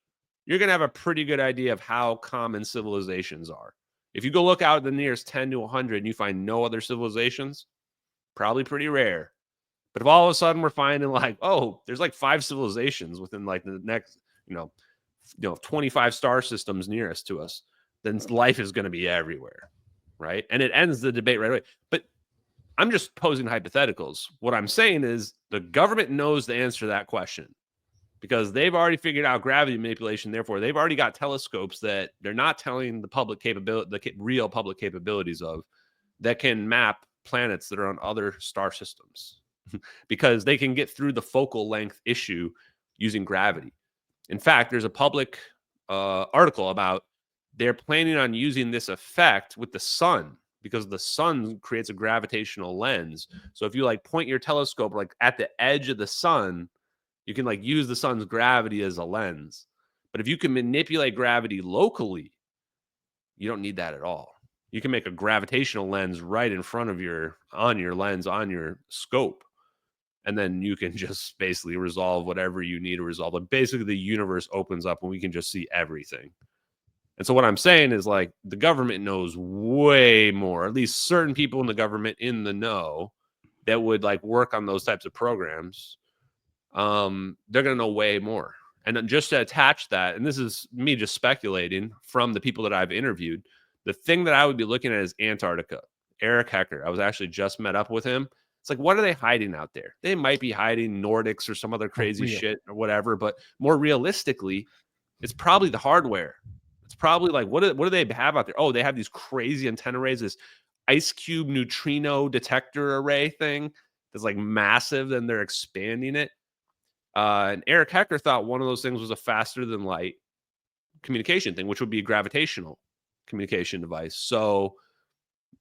you're going to have a pretty good idea of how common civilizations are. If you go look out at the nearest 10 to 100 and you find no other civilizations, probably pretty rare. But if all of a sudden we're finding like, oh, there's like 5 civilizations within like the next, 25 star systems nearest to us, then life is going to be everywhere. Right. And it ends the debate right away. But I'm just posing hypotheticals. What I'm saying is the government knows the answer to that question because they've already figured out gravity manipulation. Therefore, they've already got telescopes that they're not telling the public capability, the real public capabilities of, that can map planets that are on other star systems because they can get through the focal length issue using gravity. In fact, there's a public article about they're planning on using this effect with the sun because the sun creates a gravitational lens. So if you like point your telescope like at the edge of the sun, you can like use the sun's gravity as a lens. But if you can manipulate gravity locally, you don't need that at all. You can make a gravitational lens right in front of your lens, on your scope. And then you can just basically resolve whatever you need to resolve. But basically the universe opens up and we can just see everything. And so what I'm saying is like the government knows way more, at least certain people in the government in the know that would like work on those types of programs. They're going to know way more. And then just to attach that, and this is me just speculating from the people that I've interviewed, the thing that I would be looking at is Antarctica. Eric Hecker. I was actually just met up with him. It's like, what are they hiding out there? They might be hiding Nordics or some other crazy shit or whatever, but more realistically, it's probably the hardware. It's probably like, what do they have out there? Oh, they have these crazy antenna arrays, this ice cube neutrino detector array thing that's like massive, and they're expanding it. And Eric Hecker thought one of those things was a faster than light communication thing, which would be a gravitational communication device. So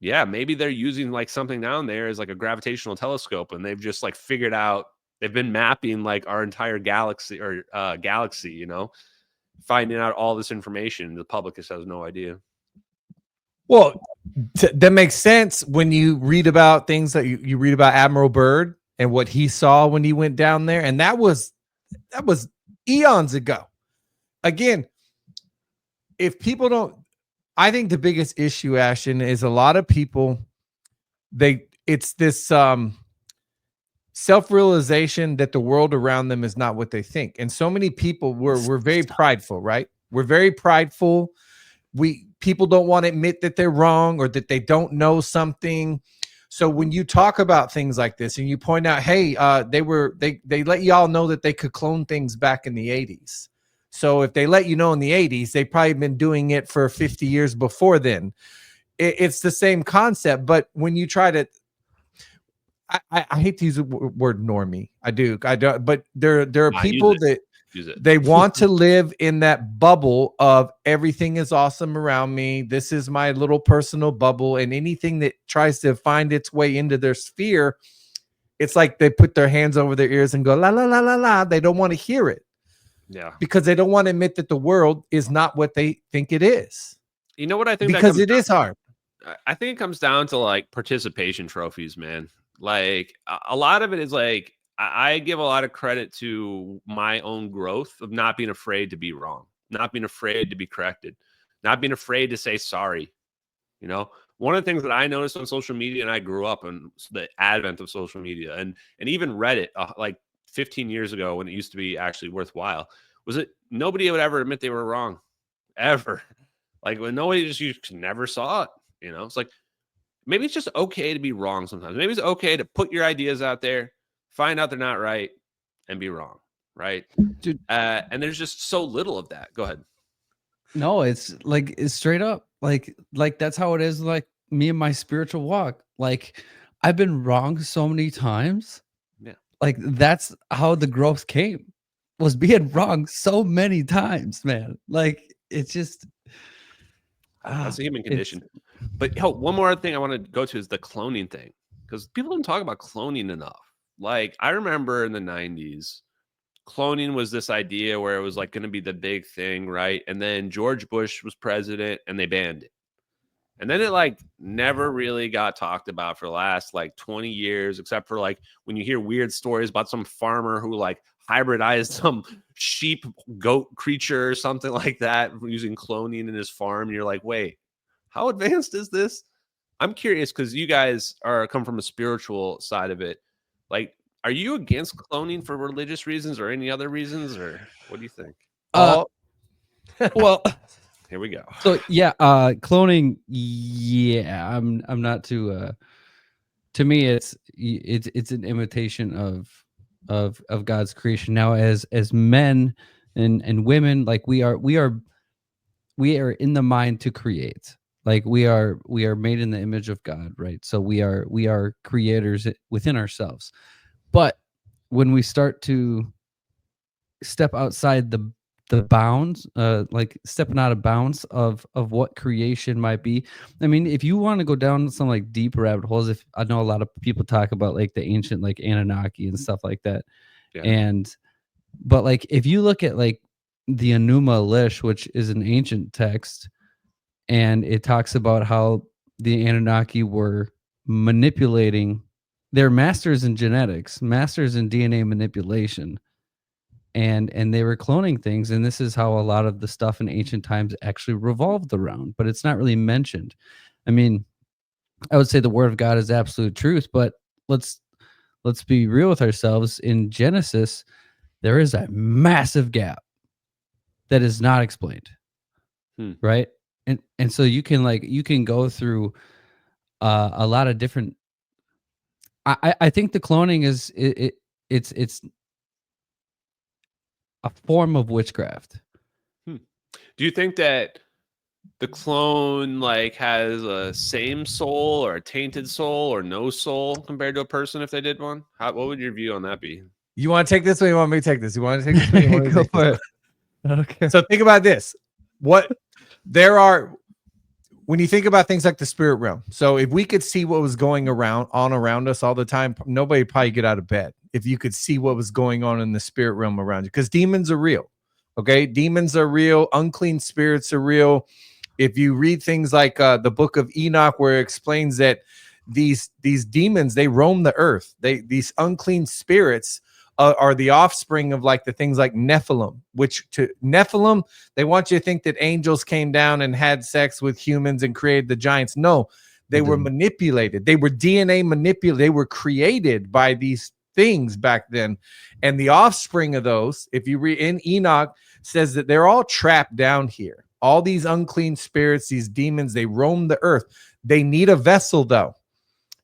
yeah, maybe they're using like something down there as like a gravitational telescope, and they've just like figured out, they've been mapping like our entire galaxy or galaxy, you know, finding out all this information. The public just has no idea. Well, that makes sense when you read about things that you read about Admiral Byrd and what he saw when he went down there. And that was eons ago. Again, if people don't, I think the biggest issue, Ashton, is a lot of people, it's this self-realization that the world around them is not what they think. And so many people, we're very prideful, right? We're very prideful. People don't want to admit that they're wrong or that they don't know something. So when you talk about things like this and you point out, hey, they let y'all know that they could clone things back in the 80s. So if they let you know in the 80s, they've probably been doing it for 50 years before then. It's the same concept. But when you try to, I hate to use the word normie. I do. But there are people that they want to live in that bubble of everything is awesome around me. This is my little personal bubble. And anything that tries to find its way into their sphere, it's like they put their hands over their ears and go, la, la, la, la, la. They don't want to hear it. Yeah. Because they don't want to admit that the world is not what they think it is. You know what I think? Because it is hard. I think it comes down to like participation trophies, man. Like a lot of it is like, I give a lot of credit to my own growth of not being afraid to be wrong, not being afraid to be corrected, not being afraid to say sorry. You know, one of the things that I noticed on social media, and I grew up in the advent of social media and even Reddit, like 15 years ago when it used to be actually worthwhile, was it nobody would ever admit they were wrong, ever. Like when nobody you never saw it, you know, it's like, maybe it's just okay to be wrong sometimes. Maybe it's okay to put your ideas out there, find out they're not right, and be wrong, right? Dude. And there's just so little of that. Go ahead. No, it's like, it's straight up. Like that's how it is. Like me and my spiritual walk. Like I've been wrong so many times. Yeah. Like that's how the growth came, was being wrong so many times, man. Like it's just, that's a human condition. But one more thing I want to go to is the cloning thing, because people don't talk about cloning enough. Like I remember in the 90s, cloning was this idea where it was like going to be the big thing, right? And then George Bush was president and they banned it. And then it like never really got talked about for the last like 20 years, except for like when you hear weird stories about some farmer who like hybridized some sheep goat creature or something like that using cloning in his farm. And you're like, wait, how advanced is this? I'm curious because you guys come from a spiritual side of it. Like, are you against cloning for religious reasons or any other reasons, or what do you think? Well, here we go. So yeah, cloning. Yeah, I'm not too to me, it's an imitation of God's creation. Now, as men and women, like we are in the mind to create. Like we are made in the image of God, right? So we are creators within ourselves. But when we start to step outside the bounds, like stepping out of bounds of what creation might be. I mean, if you want to go down some like deep rabbit holes, if I know a lot of people talk about like the ancient like Anunnaki and stuff like that, Yeah. and but like if you look at like the Enuma Elish, which is an ancient text, and it talks about how the Anunnaki were manipulating. They're masters in genetics, masters in DNA manipulation, and they were cloning things, and this is how a lot of the stuff in ancient times actually revolved around, but it's not really mentioned. I mean, I would say the word of God is absolute truth, but let's be real with ourselves. In Genesis, there is a massive gap that is not explained. Right? And so you can go through a lot of different. I think the cloning is it's a form of witchcraft. Do you think that the clone like has a same soul or a tainted soul or no soul compared to a person if they did one? What would your view on that be? You want to take this one? You want me to take this? You want to take this one? You want me to Go take for this it. Okay. So think about this. What there are when you think about things like the spirit realm. So if we could see what was going around us all the time, nobody would probably get out of bed if you could see what was going on in the spirit realm around you, because demons are real. Okay, demons are real. Unclean spirits are real. If you read things like the book of Enoch, where it explains that these demons, they roam the earth. These unclean spirits are the offspring of like the things like Nephilim, which to Nephilim, they want you to think that angels came down and had sex with humans and created the giants. No, they were manipulated. They were DNA manipulated. They were created by these things back then. And the offspring of those, if you read in Enoch, says that they're all trapped down here. All these unclean spirits, these demons, they roam the earth. They need a vessel, though.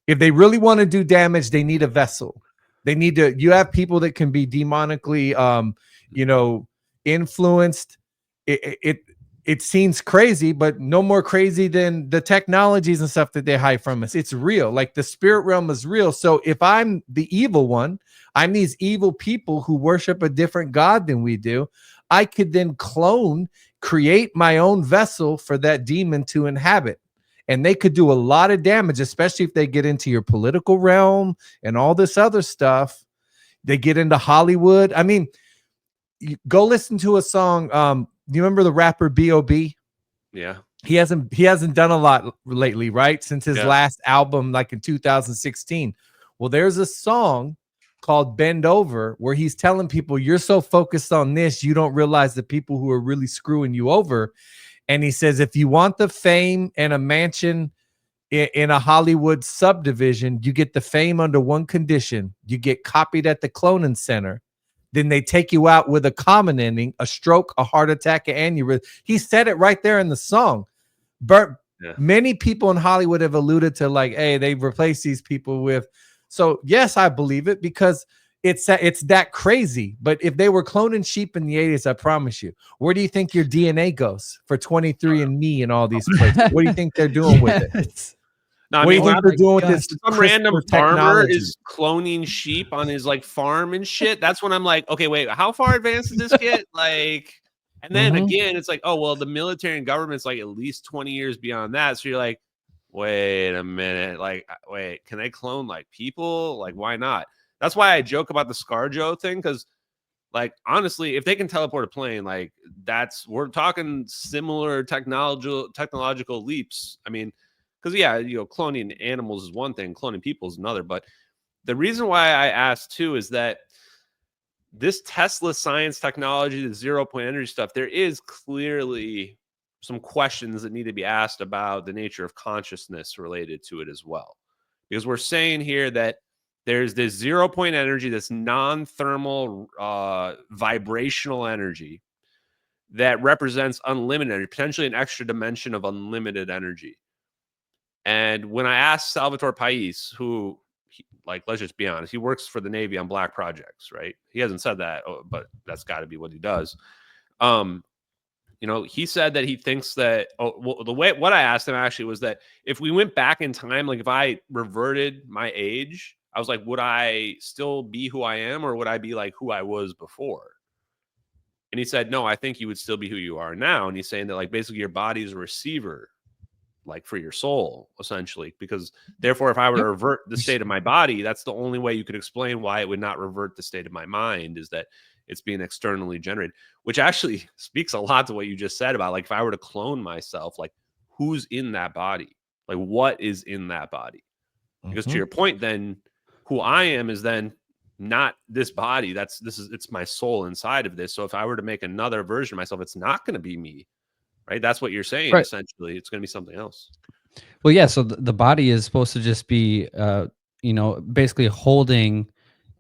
If they really want to do damage, they need a vessel. They need to. You have people that can be demonically, influenced. It seems crazy, but no more crazy than the technologies and stuff that they hide from us. It's real. Like the spirit realm is real. So if I'm the evil one, I'm these evil people who worship a different God than we do. I could then create my own vessel for that demon to inhabit. And they could do a lot of damage, especially if they get into your political realm and all this other stuff. They get into Hollywood. I mean, go listen to a song. Do you remember the rapper B.O.B.? Yeah. He hasn't done a lot lately, right? Since his last album, like in 2016. Well, there's a song called Bend Over where he's telling people, you're so focused on this, you don't realize the people who are really screwing you over. And he says, if you want the fame and a mansion in a Hollywood subdivision, you get the fame under one condition. You get copied at the cloning center. Then they take you out with a common ending, a stroke, a heart attack, an aneurysm. He said it right there in the song. Many people in Hollywood have alluded to like, hey, they've replaced these people with. So yes, I believe it because it's that crazy. But if they were cloning sheep in the 80s, I promise you, where do you think your DNA goes for 23andMe and all these places? What do you think they're doing with it? No, I what mean, do you think they're doing with this? Some random farmer is cloning sheep on his like farm and shit. That's when I'm like, okay, wait, how far advanced did this get? Like, and then again, it's like, oh well, the military and government's like at least 20 years beyond that. So you're like, wait a minute, like, wait, can they clone like people? Like, why not? That's why I joke about the ScarJo thing, because like honestly, if they can teleport a plane, like we're talking similar technological leaps. I mean, because cloning animals is one thing, cloning people is another. But the reason why I asked too is that this Tesla science technology, the 0 point energy stuff, there is clearly some questions that need to be asked about the nature of consciousness related to it as well. Because we're saying here that there's this 0 point energy, this non-thermal vibrational energy that represents unlimited energy, potentially an extra dimension of unlimited energy. And when I asked Salvatore Pais, who, like, let's just be honest, he works for the Navy on black projects, right? He hasn't said that, but that's got to be what he does. You know, he said that he thinks that, what I asked him actually was that if we went back in time, like if I reverted my age, I was like, would I still be who I am, or would I be like who I was before? And he said, no, I think you would still be who you are now. And he's saying that, like, basically your body is a receiver, like, for your soul, essentially, because therefore, if I were to revert the state of my body, that's the only way you could explain why it would not revert the state of my mind, is that it's being externally generated, which actually speaks a lot to what you just said about, like, if I were to clone myself, like, who's in that body? Like, what is in that body? Because to your point, then who I am is then not this body. It's my soul inside of this. So if I were to make another version of myself, it's not going to be me, right? That's what you're saying. Right. Essentially, it's going to be something else. Well, yeah. So the body is supposed to just be, you know, basically holding,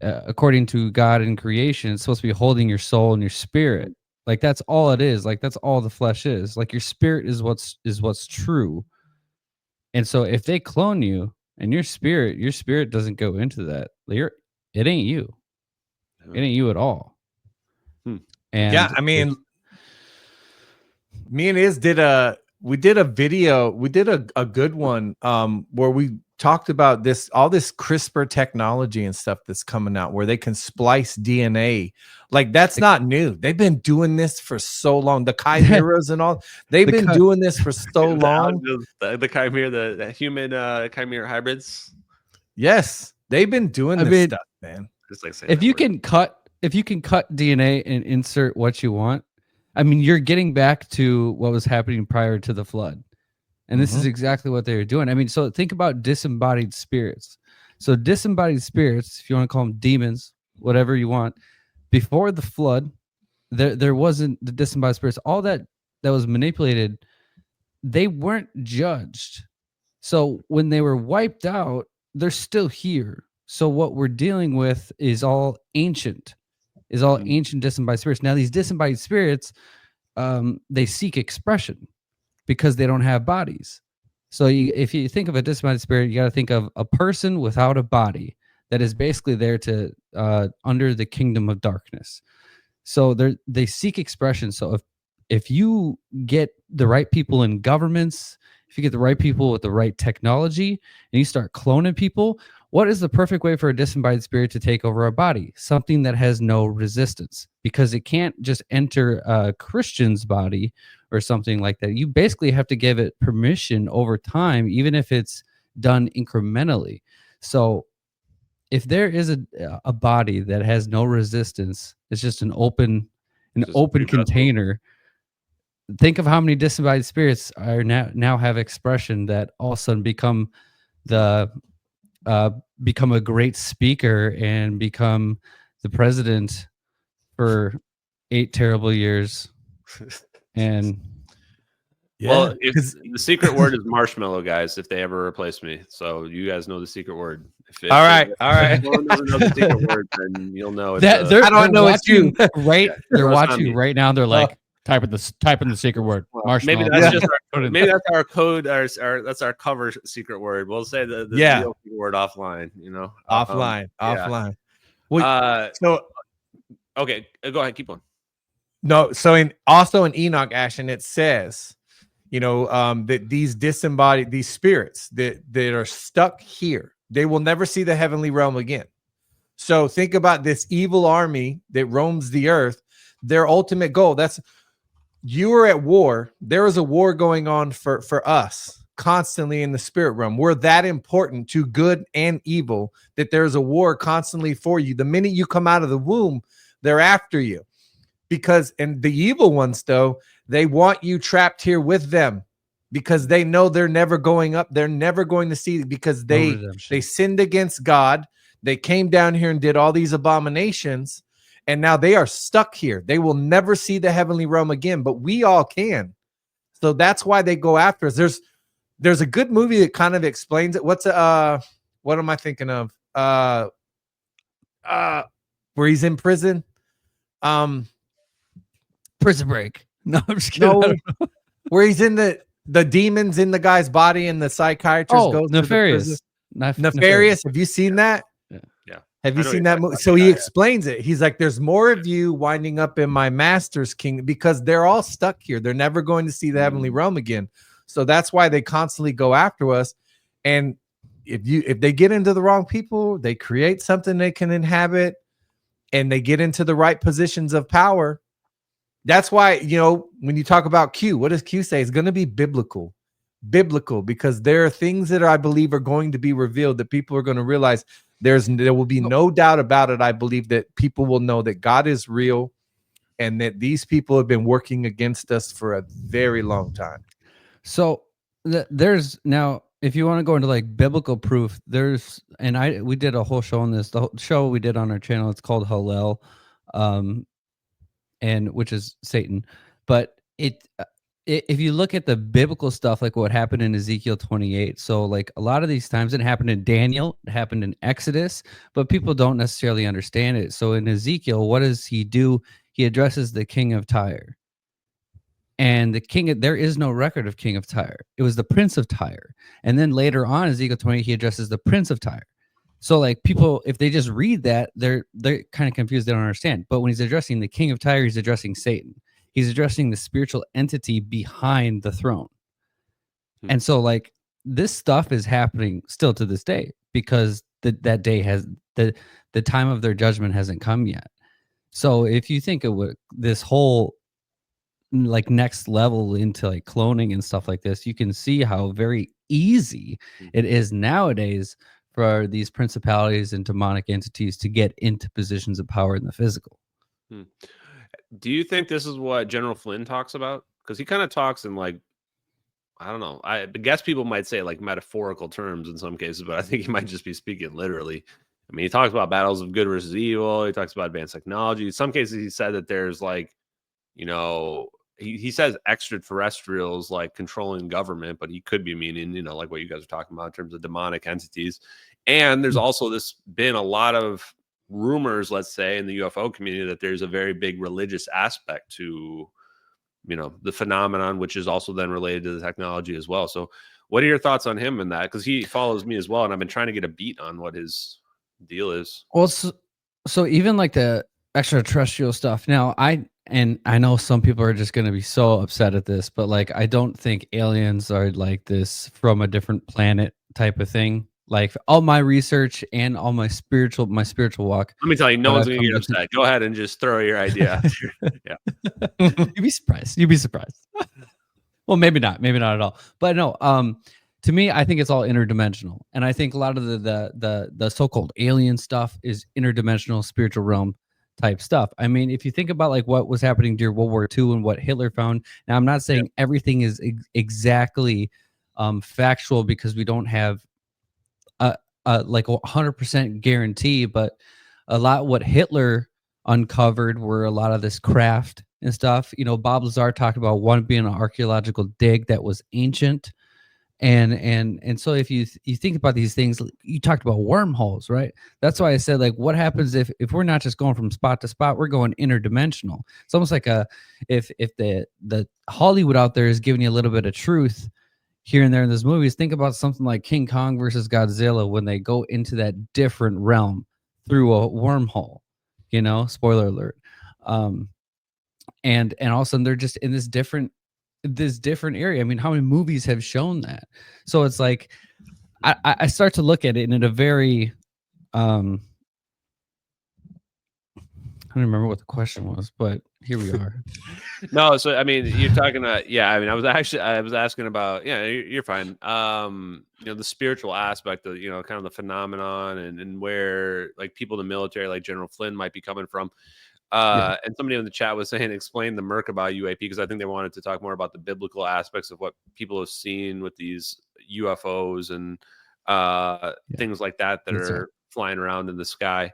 according to God and creation, it's supposed to be holding your soul and your spirit. Like, that's all it is. Like, that's all the flesh is. Like, your spirit is what's true. And so if they clone you and your spirit doesn't go into that, it ain't you. It ain't you at all. And yeah, I mean, me and Iz did a video, we did a good one where we talked about all this CRISPR technology and stuff that's coming out, where they can splice DNA. Like, that's not new. They've been doing this for so long. The chimeras and all, they've been doing this for so long. The chimera, the human chimera hybrids. Yes, they've been doing this stuff, man. Just like if you can cut DNA and insert what you want, I mean, you're getting back to what was happening prior to the flood. And this is exactly what they were doing. I mean, so think about disembodied spirits. So disembodied spirits, if you want to call them demons, whatever you want, before the flood, there wasn't the disembodied spirits. All that was manipulated, they weren't judged. So when they were wiped out, they're still here. So what we're dealing with is all ancient disembodied spirits. Now, these disembodied spirits, they seek expression because they don't have bodies. So if you think of a disembodied spirit, you got to think of a person without a body that is basically there to under the kingdom of darkness. So they seek expression. So if you get the right people in governments, if you get the right people with the right technology, and you start cloning people, what is the perfect way for a disembodied spirit to take over a body? Something that has no resistance, because it can't just enter a Christian's body or something like that. You basically have to give it permission over time, even if it's done incrementally. So if there is a body that has no resistance, it's just an open container. Think of how many disembodied spirits are now have expression that all of a sudden become a great speaker and become the president for 8 terrible years. And well, if the secret word is marshmallow, guys, if they ever replace me. So you guys know the secret word. If all right. If no one doesn't know the secret word, then you'll know it's I don't know it's you. Right? They're watching you right now. They're like, type in the secret word. Marshmallow. Maybe that's just our code. That's our cover secret word. We'll say the real word offline. You know, offline. Well, so okay, go ahead, keep on. No, so in Enoch, Ashton, it says, you know, that these disembodied, these spirits that are stuck here, they will never see the heavenly realm again. So think about this evil army that roams the earth. Their ultimate goal, you are at war. There is a war going on for us constantly in the spirit realm. We're that important to good and evil that there's a war constantly for you. The minute you come out of the womb, they're after you. And the evil ones, though, they want you trapped here with them because they know they're never going up. They're never going to see, because they sinned against God. They came down here and did all these abominations. And now they are stuck here. They will never see the heavenly realm again, but we all can. So that's why they go after us. There's a good movie that kind of explains it. What am I thinking of? Where he's in prison. Prison Break. No, I'm just kidding. No, where he's in the the demons in the guy's body and the psychiatrist Oh, goes to the prison. Nefarious. Nefarious. Have you seen that? Yeah. Have I you know seen what you're that movie? talking So about. he Yeah. explains it. He's like, there's more of you winding up in my master's kingdom because they're all stuck here. They're never going to see the heavenly realm again. So that's why they constantly go after us. And if they get into the wrong people, they create something they can inhabit and they get into the right positions of power. That's why, when you talk about Q, what does Q say? It's going to be biblical, because there are things that I believe are going to be revealed that people are going to realize there will be no doubt about it. I believe that people will know that God is real and that these people have been working against us for a very long time. So there's now, if you want to go into like biblical proof, we did a whole show on this. The whole show we did on our channel, it's called Hallel, and which is Satan. But if you look at the biblical stuff, like what happened in Ezekiel 28, so like a lot of these times it happened in Daniel, it happened in Exodus, but people don't necessarily understand it. So in Ezekiel, what does he do? He addresses the king of Tyre. And there is no record of king of Tyre. It was the prince of Tyre. And then later on, Ezekiel 20, he addresses the prince of Tyre. So like people, if they just read that, they're kind of confused. They don't understand. But when he's addressing the king of Tyre, he's addressing Satan. He's addressing the spiritual entity behind the throne. And so like this stuff is happening still to this day because that day has the time of their judgment hasn't come yet. So if you think of this whole like next level into like cloning and stuff like this, you can see how very easy it is nowadays for these principalities and demonic entities to get into positions of power in the physical. Do you think this is what General Flynn talks about? Because he kind of talks in like, I don't know. I guess people might say like metaphorical terms in some cases, but I think he might just be speaking literally. I mean, he talks about battles of good versus evil. He talks about advanced technology. In some cases, he said that there's like, he says extraterrestrials like controlling government, but he could be meaning, like what you guys are talking about in terms of demonic entities. And there's also been a lot of rumors, let's say, in the UFO community that there's a very big religious aspect to, the phenomenon, which is also then related to the technology as well. So what are your thoughts on him and that? Because he follows me as well, and I've been trying to get a beat on what his deal is. Well, so even like the extraterrestrial stuff. Now, I know some people are just going to be so upset at this, but like I don't think aliens are like this from a different planet type of thing. Like all my research and all my spiritual walk. Let me tell you, no one's going to get upset. Go ahead and just throw your idea. Yeah. You'd be surprised. Well, maybe not at all. But no, to me, I think it's all interdimensional. And I think a lot of the so-called alien stuff is interdimensional spiritual realm type stuff. I mean, if you think about like what was happening during World War II and what Hitler found, now I'm not saying everything is exactly factual because we don't have like a 100% guarantee, but a lot what Hitler uncovered were a lot of this craft and stuff. Bob Lazar talked about one being an archaeological dig that was ancient. And so if you think about these things, you talked about wormholes, right? That's why I said, like, what happens if we're not just going from spot to spot, we're going interdimensional. It's almost like if the Hollywood out there is giving you a little bit of truth here and there in those movies, think about something like King Kong versus Godzilla when they go into that different realm through a wormhole, spoiler alert. And all of a sudden they're just in this different area. I mean, how many movies have shown that? So it's like I start to look at it in a very I don't remember what the question was, but here we are. No, so I mean, you're talking about, I mean, I was asking about, you're fine. The spiritual aspect of, kind of the phenomenon and where like people in the military, like General Flynn, might be coming from. And somebody in the chat was saying, explain the Merkabah UAP, because I think they wanted to talk more about the biblical aspects of what people have seen with these UFOs and things like that are flying around in the sky.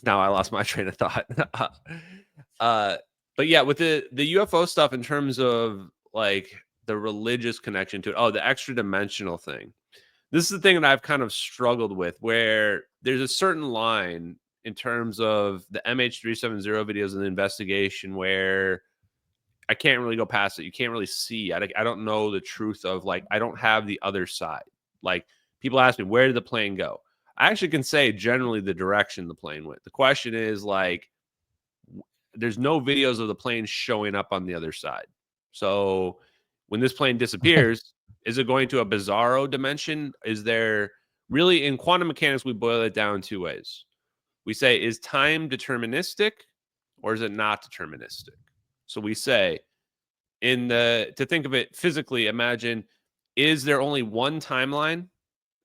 Now I lost my train of thought. But yeah, with the UFO stuff in terms of like the religious connection to it, the extra dimensional thing. This is the thing that I've kind of struggled with, where there's a certain line in terms of the MH370 videos and the investigation where I can't really go past it. You can't really see. I don't know the truth of, like, I don't have the other side. Like, people ask me, where did the plane go? I actually can say generally the direction the plane went. The question is, like, there's no videos of the plane showing up on the other side. So when this plane disappears, is it going to a bizarro dimension? Is there really, in quantum mechanics, we boil it down two ways. We say, is time deterministic or is it not deterministic? So we say, to think of it physically, imagine, is there only one timeline?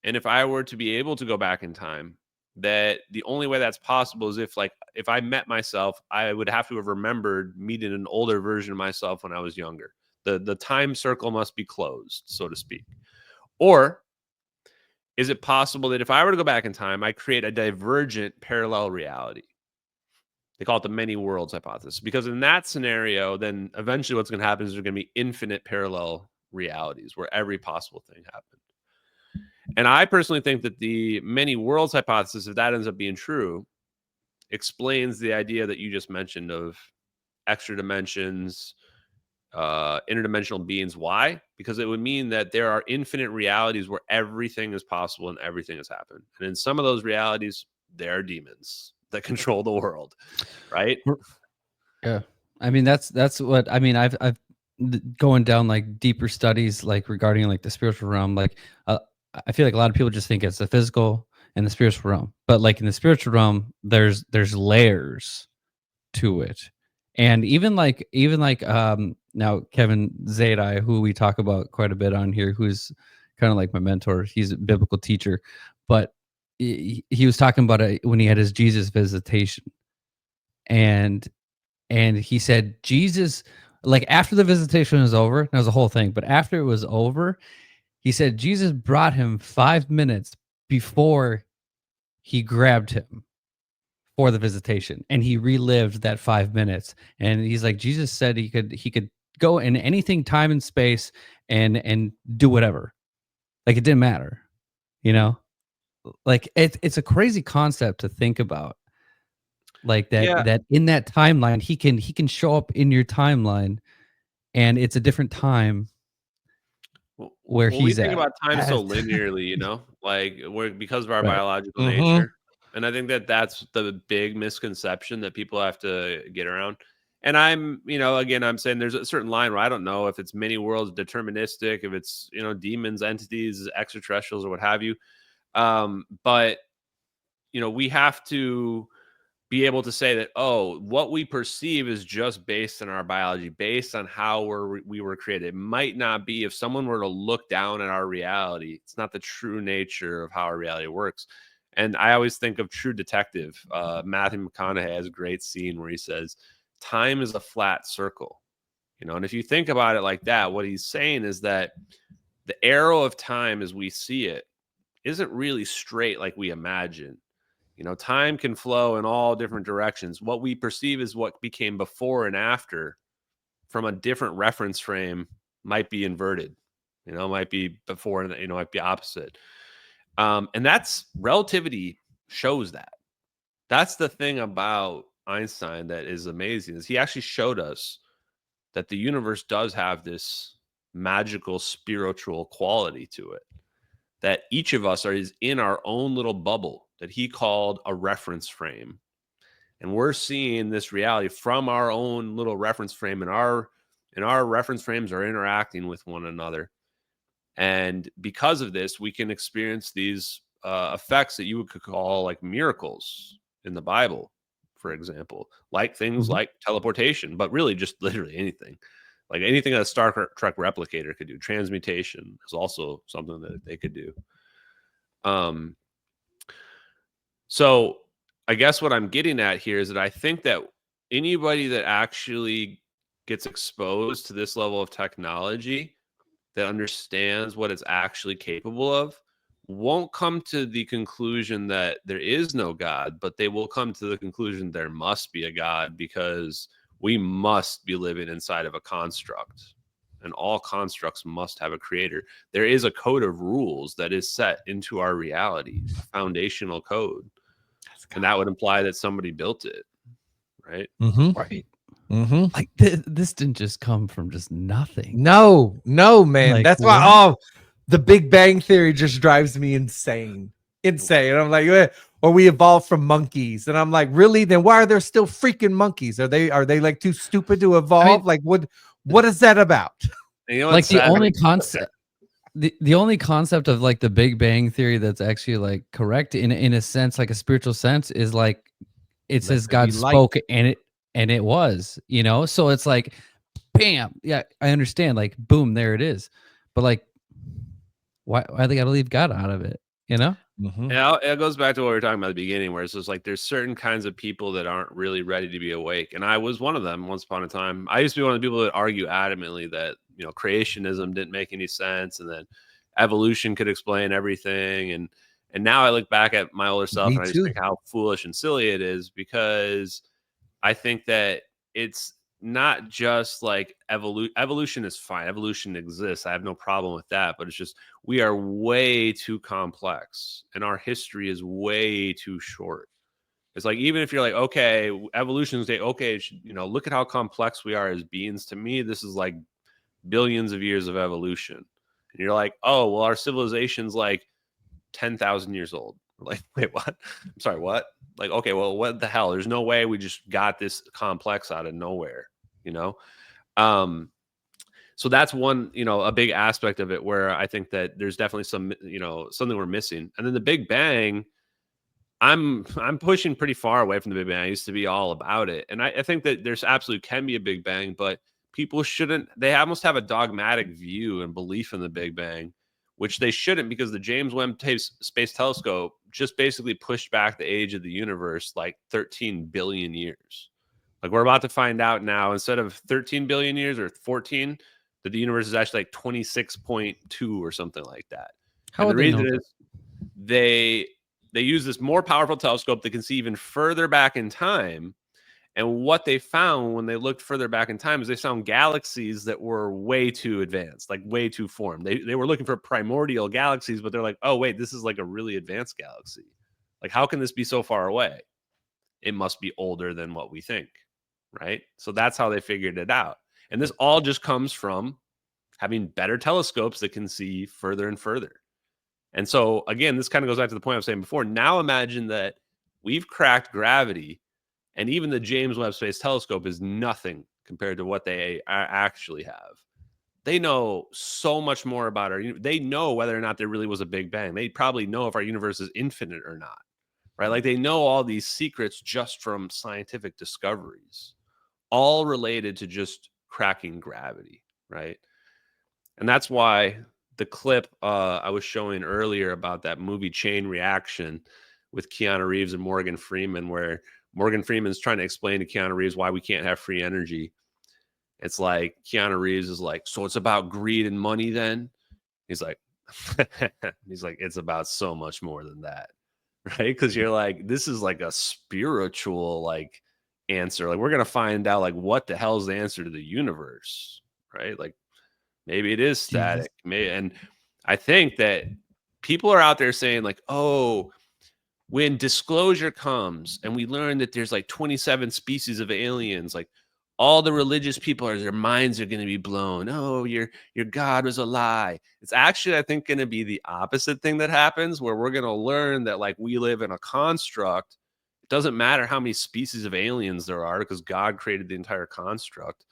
And if I were to be able to go back in time, that the only way that's possible is if I met myself, I would have to have remembered meeting an older version of myself when I was younger. The time circle must be closed, so to speak. Or is it possible that if I were to go back in time, I create a divergent parallel reality? They call it the many worlds hypothesis, because in that scenario, then eventually what's going to happen is there's going to be infinite parallel realities where every possible thing happened. And I personally think that the many worlds hypothesis, if that ends up being true, explains the idea that you just mentioned of extra dimensions, interdimensional beings. Why? Because it would mean that there are infinite realities where everything is possible and everything has happened. And in some of those realities, there are demons that control the world, right? Yeah, I mean that's what I mean. I've going down like deeper studies like regarding like the spiritual realm. Like I feel like a lot of people just think it's the physical and the spiritual realm, but like in the spiritual realm, there's layers to it, and even like now Kevin Zadai, who we talk about quite a bit on here, who's kind of like my mentor. He's a biblical teacher, but he was talking about it when he had his Jesus visitation, and he said Jesus, like after the visitation was over, that was a whole thing, but after it was over, he said Jesus brought him 5 minutes before he grabbed him for the visitation, and he relived that 5 minutes. And he's like, Jesus said he could go in anything, time and space, and do whatever. Like it didn't matter, you know? Like it's a crazy concept to think about. Like Yeah. that in that timeline, he can show up in your timeline, and it's a different time where Well, we he's think at. about time so linearly, like we're, because of our Right. biological Mhm. nature. And I think that that's the big misconception that people have to get around. And I'm, again, I'm saying there's a certain line where I don't know if it's many worlds deterministic, if it's, demons, entities, extraterrestrials, or what have you. But, we have to be able to say that, what we perceive is just based on our biology, based on how we were created. It might not be, if someone were to look down at our reality, it's not the true nature of how our reality works. And I always think of True Detective. Matthew McConaughey has a great scene where he says, time is a flat circle. And if you think about it like that, what he's saying is that the arrow of time as we see it isn't really straight like we imagine. Time can flow in all different directions. What we perceive as what became before and after from a different reference frame might be inverted, might be before and, might be opposite. And that's relativity shows that. That's the thing about Einstein that is amazing, is he actually showed us that the universe does have this magical spiritual quality to it, that each of us is in our own little bubble that he called a reference frame. And we're seeing this reality from our own little reference frame, and our reference frames are interacting with one another. And because of this, we can experience these effects that you could call like miracles in the Bible, for example, like things like teleportation, but really just literally anything. Like anything that a Star Trek replicator could do. Transmutation is also something that they could do. So I guess what I'm getting at here is that I think that anybody that actually gets exposed to this level of technology, that understands what it's actually capable of, won't come to the conclusion that there is no God, but they will come to the conclusion there must be a God, because we must be living inside of a construct, and all constructs must have a creator. There is a code of rules that is set into our reality, a foundational code. And that would imply that somebody built it, right? Right. Like this didn't just come from just nothing. No, man. Like, That's why the Big Bang Theory just drives me insane. I'm like, or we evolved from monkeys. And I'm like, really? Then why are there still freaking monkeys? Are they like too stupid to evolve? Like what is that about? You know, like the only concept the only concept of like the Big Bang Theory that's actually like correct in a sense, like a spiritual sense, is like it says God spoke and it was, so it's like bam, yeah, I understand, like boom, there it is. But like why they gotta leave God out of it, Yeah, it goes back to what we were talking about at the beginning, where it's just like there's certain kinds of people that aren't really ready to be awake. And I was one of them once upon a time. I used to be one of the people that argue adamantly that, creationism didn't make any sense and that evolution could explain everything. And now I look back at my older self and I just think how foolish and silly it is, because I think that it's not just like evolution is fine. Evolution exists. I have no problem with that. But it's just we are way too complex and our history is way too short. It's like, even if you're like, okay, evolution is okay, look at how complex we are as beings. To me, this is like billions of years of evolution. And you're like, oh, well, our civilization's like 10,000 years old. Like, wait, what? I'm sorry, what? Like, okay, well, what the hell? There's no way we just got this complex out of nowhere, So that's one, a big aspect of it where I think that there's definitely some, something we're missing. And then the Big Bang, I'm pushing pretty far away from the Big Bang. I used to be all about it. And I think that there's absolutely can be a Big Bang, but people they almost have a dogmatic view and belief in the Big Bang, which they shouldn't, because the James Webb Space Telescope just basically pushed back the age of the universe like 13 billion years. Like, we're about to find out now, instead of 13 billion years or 14, that the universe is actually like 26.2 or something like that. How and the would they reason know is they use this more powerful telescope that can see even further back in time. And what they found when they looked further back in time is they found galaxies that were way too advanced, like way too formed. They were looking for primordial galaxies, but they're like, oh, wait, this is like a really advanced galaxy. Like, how can this be so far away? It must be older than what we think, right? So that's how they figured it out. And this all just comes from having better telescopes that can see further and further. And so, again, this kind of goes back to the point I was saying before. Now imagine that we've cracked gravity, and even the James Webb Space Telescope is nothing compared to what they actually have. They know so much more about they know whether or not there really was a Big Bang. They probably know if our universe is infinite or not, right? Like, they know all these secrets just from scientific discoveries, all related to just cracking gravity, right? And that's why the clip I was showing earlier about that movie Chain Reaction with Keanu Reeves and Morgan Freeman, where Morgan Freeman's trying to explain to Keanu Reeves why we can't have free energy. It's like Keanu Reeves is like, so it's about greed and money then? He's like, it's about so much more than that, right? Because you're like, this is like a spiritual like answer. Like, we're gonna find out like what the hell is the answer to the universe, right? Like, maybe it is static. And I think that people are out there saying like, oh, when disclosure comes and we learn that there's like 27 species of aliens, like all the religious people their minds are going to be blown. Oh, your God was a lie. It's actually, I think, going to be the opposite thing that happens, where we're going to learn that like we live in a construct. It doesn't matter how many species of aliens there are, because God created the entire construct.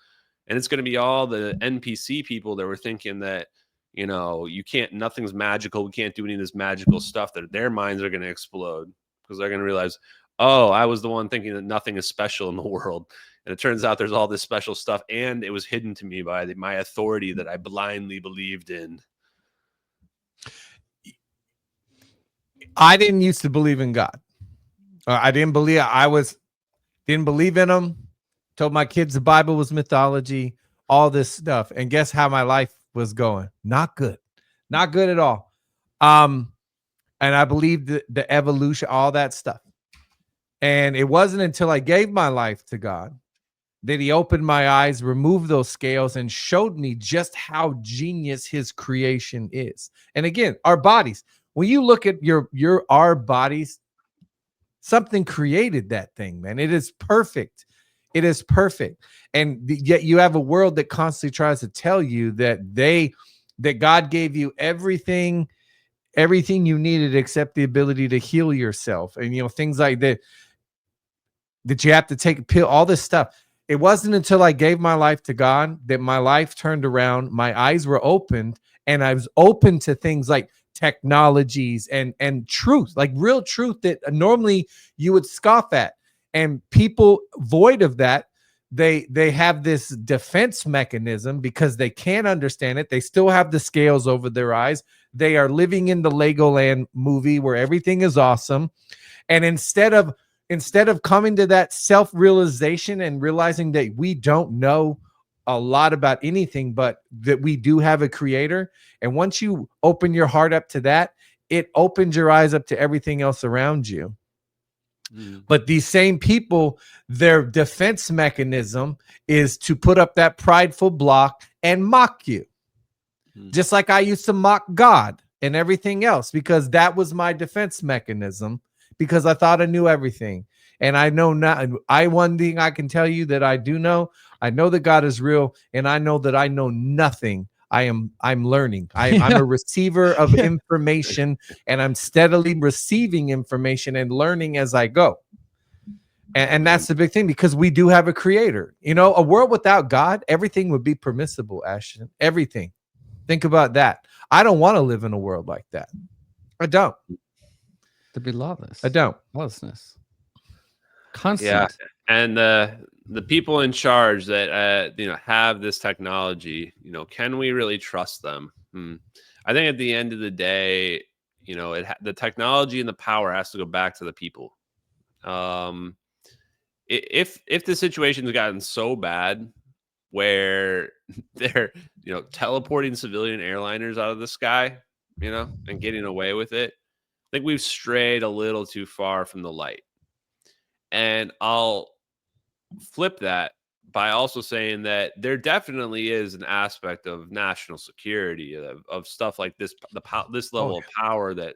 And it's going to be all the NPC people that were thinking that, you can't, nothing's magical. We can't do any of this magical stuff, that their minds are going to explode, because they're going to realize, oh, I was the one thinking that nothing is special in the world. And it turns out there's all this special stuff. And it was hidden to me by my authority that I blindly believed in. I didn't used to believe in God. I didn't believe didn't believe in him. Told my kids the Bible was mythology, all this stuff. And guess how my life was going? Not good. Not good at all. And I believed the evolution, all that stuff. And it wasn't until I gave my life to God that he opened my eyes, removed those scales, and showed me just how genius his creation is. And again, our bodies, when you look at our bodies, something created that thing, man. It is perfect. It is perfect. And yet you have a world that constantly tries to tell you that that God gave you everything you needed except the ability to heal yourself. And, things like that you have to take a pill, all this stuff. It wasn't until I gave my life to God that my life turned around, my eyes were opened, and I was open to things like technologies and truth, like real truth that normally you would scoff at. And people void of that, they have this defense mechanism because they can't understand it. They still have the scales over their eyes. They are living in the Legoland movie where everything is awesome. And instead of coming to that self-realization and realizing that we don't know a lot about anything, but that we do have a creator. And once you open your heart up to that, it opens your eyes up to everything else around you. But these same people, their defense mechanism is to put up that prideful block and mock you. Just like I used to mock God and everything else, because that was my defense mechanism, because I thought I knew everything. And I know not. One thing I can tell you that I do know, I know that God is real, and I know that I know nothing. I'm learning. I'm a receiver of information, and I'm steadily receiving information and learning as I go. And that's the big thing, because we do have a creator. A world without God, everything would be permissible, Ashton. Everything. Think about that. I don't want to live in a world like that. I don't. To be lawless. I don't. Lawlessness. Constant. Yeah. And the people in charge that have this technology, can we really trust them? I think at the end of the day, the technology and the power has to go back to the people. If the situation has gotten so bad where they're teleporting civilian airliners out of the sky, and getting away with it, I think we've strayed a little too far from the light. And I'll flip that by also saying that there definitely is an aspect of national security, of stuff like this, this level of power that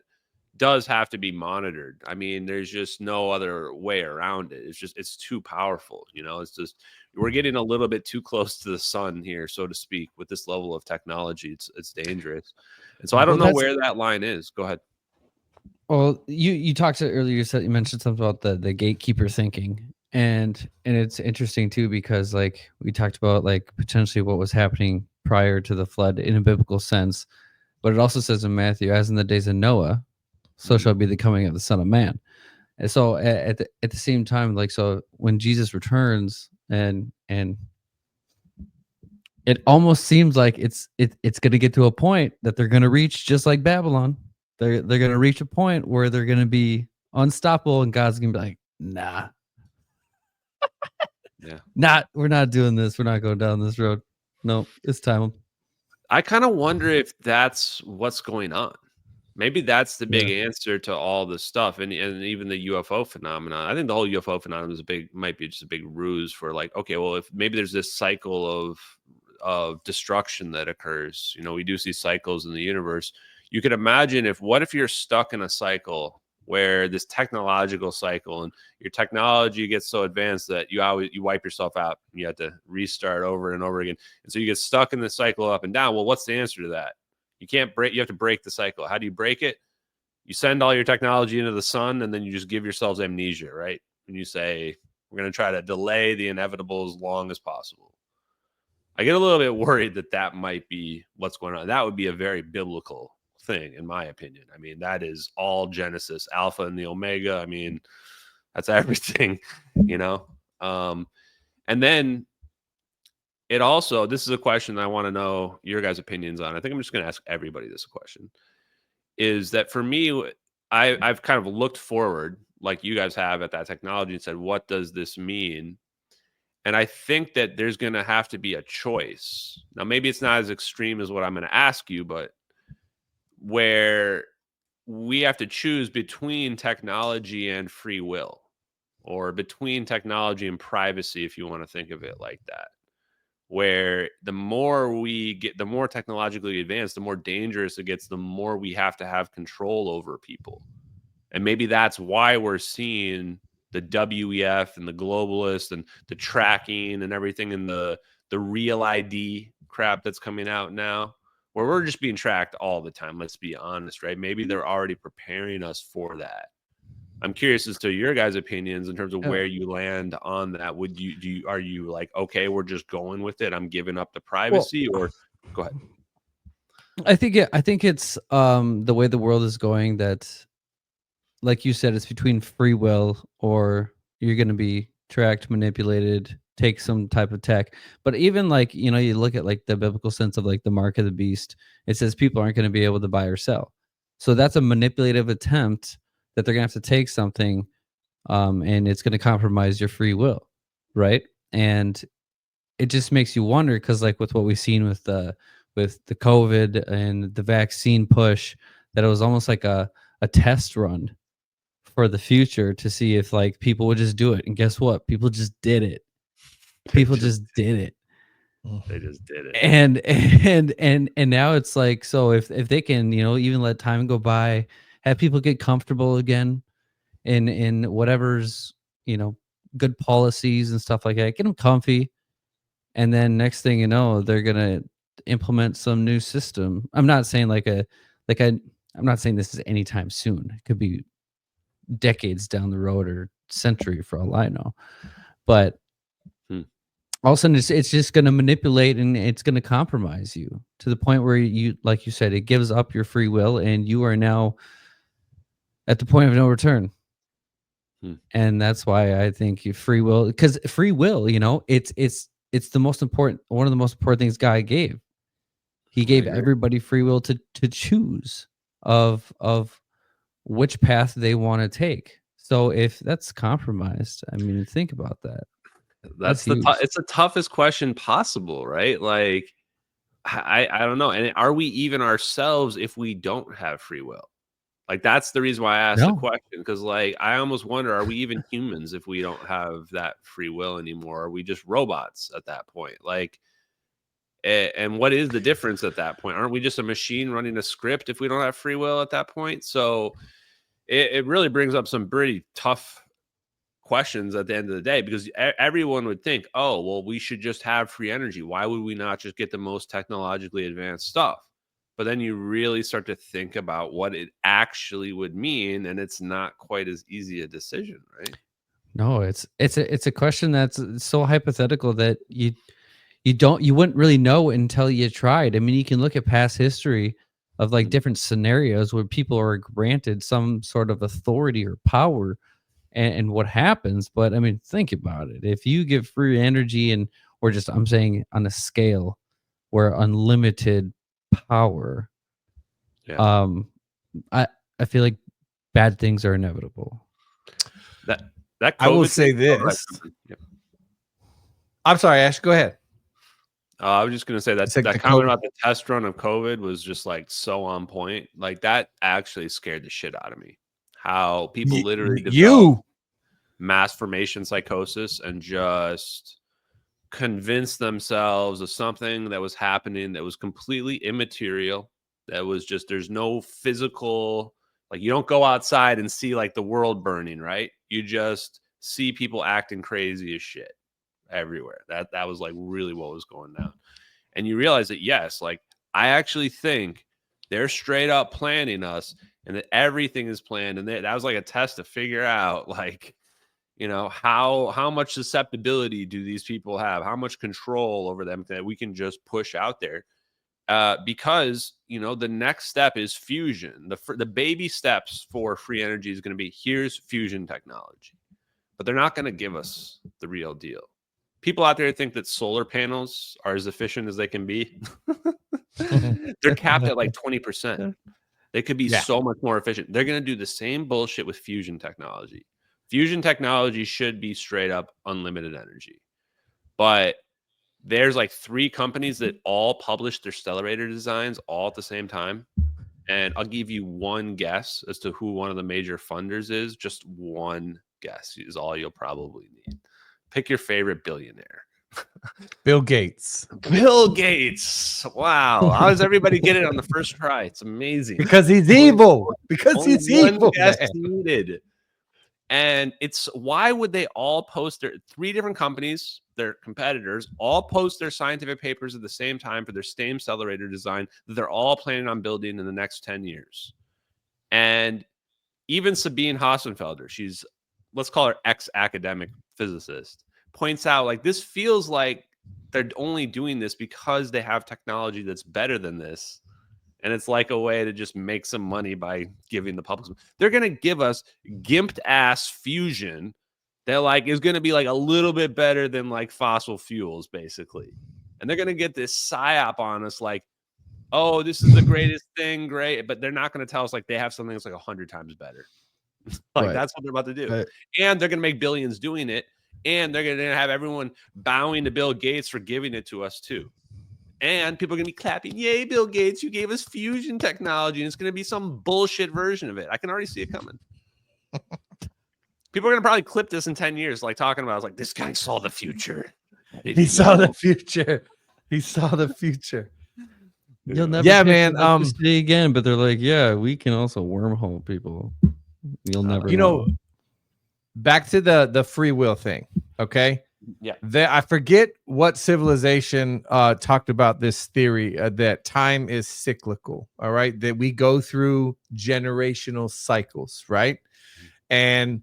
does have to be monitored. I mean, there's just no other way around it. It's too powerful. It's just, we're getting a little bit too close to the sun here, so to speak, with this level of technology. It's dangerous. And so I don't know where that line is. Go ahead. Well, you talked earlier. You mentioned something about the gatekeeper thinking, and it's interesting too, because like we talked about like potentially what was happening prior to the flood in a biblical sense, but it also says in Matthew, as in the days of Noah, so shall be the coming of the Son of Man. And so at the same time, like, so when Jesus returns, and it almost seems like it's going to get to a point that they're going to reach, just like Babylon. They're going to reach a point where they're going to be unstoppable, and God's going to be like, nah. Yeah. We're not doing this. We're not going down this road. No, it's time. I kind of wonder if that's what's going on. Maybe that's the big answer to all this stuff, and even the UFO phenomenon. I think the whole UFO phenomenon might be just a big ruse for like, okay, well, if maybe there's this cycle of destruction that occurs. We do see cycles in the universe. You could imagine what if you're stuck in a cycle where this technological cycle, and your technology gets so advanced that you wipe yourself out, and you have to restart over and over again, and so you get stuck in the cycle up and down. Well, what's the answer to that? You can't break. You have to break the cycle. How do you break it? You send all your technology into the sun, and then you just give yourselves amnesia, right? And you say, we're going to try to delay the inevitable as long as possible. I get a little bit worried that might be what's going on. That would be a very biblical thing, in my opinion. I mean, that is all Genesis, Alpha and the Omega. I mean, that's everything, and then it also, this is a question I want to know your guys' opinions on. I think I'm just going to ask everybody this question. Is that for me, I've kind of looked forward, like you guys have, at that technology and said, what does this mean? And I think that there's going to have to be a choice. Now, maybe it's not as extreme as what I'm going to ask you, but where we have to choose between technology and free will, or between technology and privacy, if you want to think of it like that. Where the more we get, the more technologically advanced, the more dangerous it gets, the more we have to have control over people. And maybe that's why we're seeing the WEF and the globalists and the tracking and everything and the real ID crap that's coming out now, where we're just being tracked all the time. Let's be honest, right? Maybe they're already preparing us for that. I'm curious as to your guys' opinions in terms of where you land on that. Are you like, okay, we're just going with it, I'm giving up the privacy, or go ahead? I think it's the way the world is going, that, like you said, it's between free will or you're going to be tracked, manipulated, take some type of tech. But even like, you look at like the biblical sense of like the mark of the beast, it says people aren't going to be able to buy or sell. So that's a manipulative attempt that they're going to have to take something, and it's going to compromise your free will, right? And it just makes you wonder, because like with what we've seen with the COVID and the vaccine push, that it was almost like a test run for the future to see if like people would just do it. And guess what? People just did it. People just did it. They just did it. And now it's like, so if they can, even let time go by, have people get comfortable again in whatever's, good policies and stuff like that, get them comfy. And then next thing you know, they're going to implement some new system. I'm not saying I'm not saying this is anytime soon. It could be decades down the road or century for all I know. But all of a sudden it's just going to manipulate, and it's going to compromise you to the point where you, like you said, it gives up your free will, and you are now at the point of no return. And that's why I think free will, because free will, it's the most important, one of the most important things God gave. He gave everybody free will to choose of which path they want to take. So if that's compromised, I mean, think about that. It's the toughest question possible, right? Like, I don't know. And are we even ourselves if we don't have free will? Like, that's the reason why I asked the question, because like I almost wonder, are we even humans if we don't have that free will anymore? Are we just robots at that point? Like, and what is the difference at that point? Aren't we just a machine running a script if we don't have free will at that point? So it really brings up some pretty tough questions at the end of the day, because everyone would think, oh, well, we should just have free energy. Why would we not just get the most technologically advanced stuff? But then you really start to think about what it actually would mean, and it's not quite as easy a decision, right? No, it's a question that's so hypothetical that you wouldn't really know until you tried. I mean, you can look at past history of like different scenarios where people are granted some sort of authority or power, and what happens. But I mean, think about it. If you give free energy, or just, I'm saying on a scale where unlimited power, I feel like bad things are inevitable. That I will say this. I'm sorry, Ash, go ahead. I was just going to say that comment about the test run of COVID was just like so on point. Like, that actually scared the shit out of me. How people literally develop mass formation psychosis and just convince themselves of something that was happening that was completely immaterial. That was just, there's no physical, like, you don't go outside and see like the world burning, right? You just see people acting crazy as shit everywhere. That was like really what was going down. And you realize that, yes, like, I actually think they're straight up planning us, and that everything is planned. And that was like a test to figure out, like, how much susceptibility do these people have? How much control over them that we can just push out there? Because, the next step is fusion. The baby steps for free energy is going to be, here's fusion technology. But they're not going to give us the real deal. People out there think that solar panels are as efficient as they can be. They're capped at like 20%. They could be so much more efficient. They're going to do the same bullshit with fusion technology. Fusion technology should be straight up unlimited energy. But there's like 3 companies that all published their stellarator designs all at the same time. And I'll give you one guess as to who one of the major funders is. Just one guess is all you'll probably need. Pick your favorite billionaire. Bill Gates. Bill Gates. Wow. How does everybody get it on the first try? It's amazing. Because he's evil. Because he's evil. Guess needed. And it's why would they all post their 3 different companies, their competitors, all post their scientific papers at the same time for their same accelerator design that they're all planning on building in the next 10 years. And even Sabine Hassenfelder, she's, let's call her ex-academic physicist, points out like this feels like they're only doing this because they have technology that's better than this. And it's like a way to just make some money by giving the public some. They're going to give us gimped ass fusion that like is going to be like a little bit better than like fossil fuels, basically. And they're going to get this psyop on us like, oh, this is the greatest thing, great. But they're not going to tell us like they have something that's like 100 times better. Like Right. that's what they're about to do. Right. And they're going to make billions doing it. And they're going to have everyone bowing to Bill Gates for giving it to us too. And people are going to be clapping, yay, Bill Gates, you gave us fusion technology. And it's going to be some bullshit version of it. I can already see it coming. People are going to probably clip this in 10 years, like talking about, like, this guy saw the future. He saw the future. He saw the future. You'll never Yeah, pick man, electricity again, but they're like, yeah, we can also wormhole people. You'll never You know, back to the free will thing, okay? Yeah. I forget what civilization talked about this theory that time is cyclical, all right? That we go through generational cycles, right? And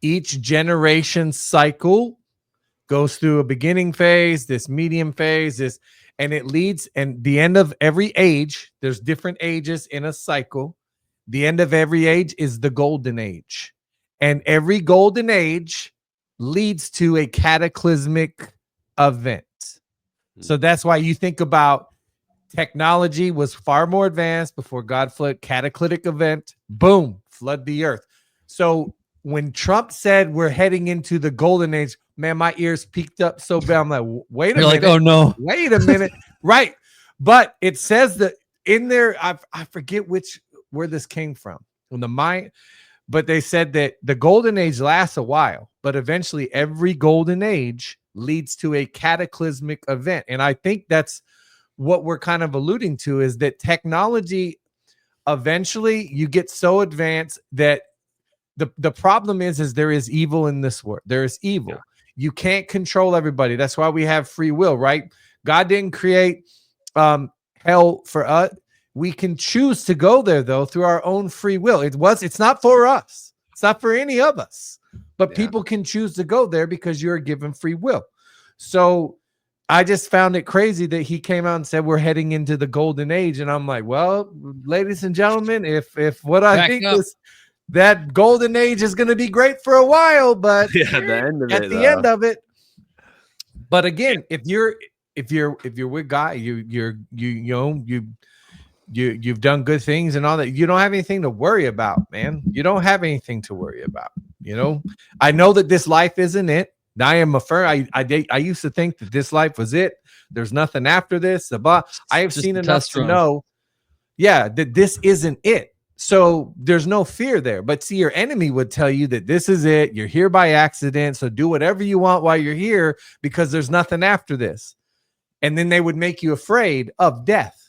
each generation cycle goes through a beginning phase, this medium phase, this, and it leads, and the end of every age, there's different ages in a cycle. The end of every age is the golden age. And every golden age leads to a cataclysmic event. So that's why you think about technology was far more advanced before God flood, cataclysmic event, boom, flood the earth. So when Trump said we're heading into the golden age, man, my ears peaked up so bad. I'm like, wait a minute. like, oh no. Wait a minute. Right. But it says that in there, I forget where this came from. From the mind. But they said that the golden age lasts a while, but eventually every golden age leads to a cataclysmic event. And I think that's what we're kind of alluding to, is that technology, eventually you get so advanced that the problem is there is evil in this world. There is evil. Yeah. You can't control everybody. That's why we have free will, right? God didn't create hell for us. We can choose to go there, though, through our own free will. It's not for us. It's not for any of us. But people can choose to go there because you're given free will. So I just found it crazy that he came out and said we're heading into the golden age. And I'm like, well, ladies and gentlemen, if what I think is that golden age is going to be great for a while, but at the end of it. But again, if you're with God, you've done good things and all that. You don't have anything to worry about, man. You don't have anything to worry about. You know, I know that this life isn't it. I am a firm. I used to think that this life was it. There's nothing after this. I have seen enough to know, that this isn't it. So there's no fear there. But see, your enemy would tell you that this is it. You're here by accident. So do whatever you want while you're here because there's nothing after this. And then they would make you afraid of death.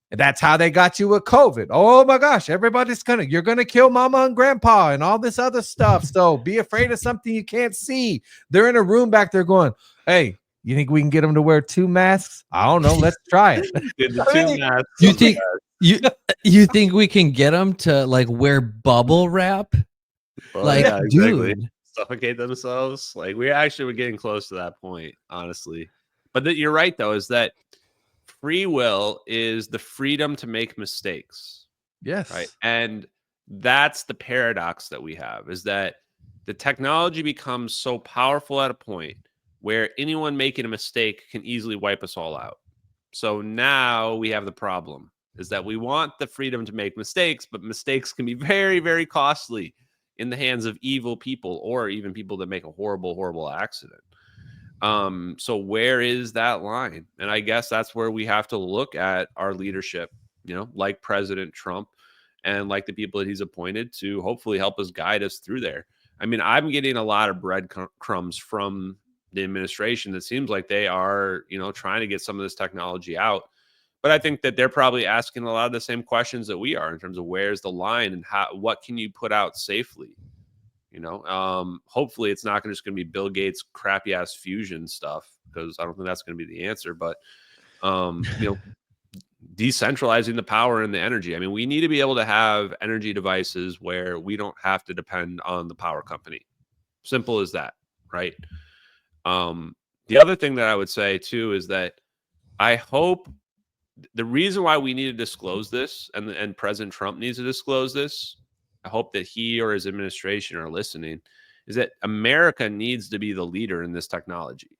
That's how they got you with COVID. Oh my gosh, you're gonna kill mama and grandpa and all this other stuff. So be afraid of something you can't see. They're in a room back there going, hey, you think we can get them to wear 2 masks? I don't know. Let's try it. You think we can get them to like wear bubble wrap? Well, exactly. Dude, suffocate themselves. Like we're getting close to that point, honestly. But you're right, though, is that free will is the freedom to make mistakes. Yes. Right. And that's the paradox that we have, is that the technology becomes so powerful at a point where anyone making a mistake can easily wipe us all out. So now we have the problem, is that we want the freedom to make mistakes, but mistakes can be very, very costly in the hands of evil people or even people that make a horrible, horrible accident. So where is that line? And I guess that's where we have to look at our leadership, like President Trump and like the people that he's appointed to hopefully help us guide us through there. I mean, I'm getting a lot of breadcrumbs from the administration that seems like they are, trying to get some of this technology out. But I think that they're probably asking a lot of the same questions that we are in terms of where's the line and what can you put out safely? Hopefully it's not just going to be Bill Gates crappy ass fusion stuff, because I don't think that's going to be the answer. But decentralizing the power and the energy. I mean, we need to be able to have energy devices where we don't have to depend on the power company. Simple as that, right? The other thing that I would say too is that I hope the reason why we need to disclose this, and President Trump needs to disclose this, I hope that he or his administration are listening, is that America needs to be the leader in this technology.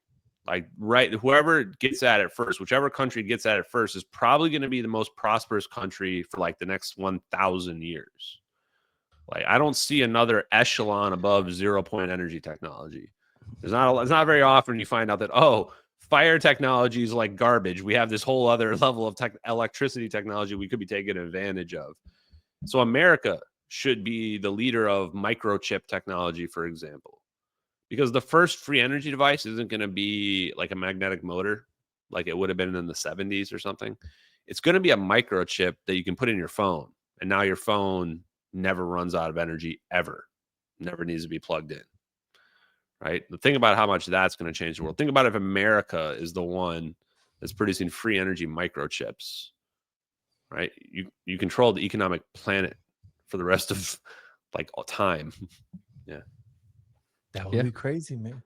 Like, right, whoever gets at it first, whichever country gets at it first, is probably going to be the most prosperous country for like the next 1,000 years. Like, I don't see another echelon above 0-point energy technology. It's not very often you find out that, oh, fire technology is like garbage. We have this whole other level of electricity technology we could be taking advantage of. So America should be the leader of microchip technology, for example, because the first free energy device isn't going to be like a magnetic motor like it would have been in the 70s or something. It's going to be a microchip that you can put in your phone, and now your phone never runs out of energy ever. Never needs to be plugged in. Right? The thing about how much that's going to change the world. Think about if America is the one that's producing free energy microchips. Right? You control the economic planet for the rest of like all time. Yeah. That would be crazy, man.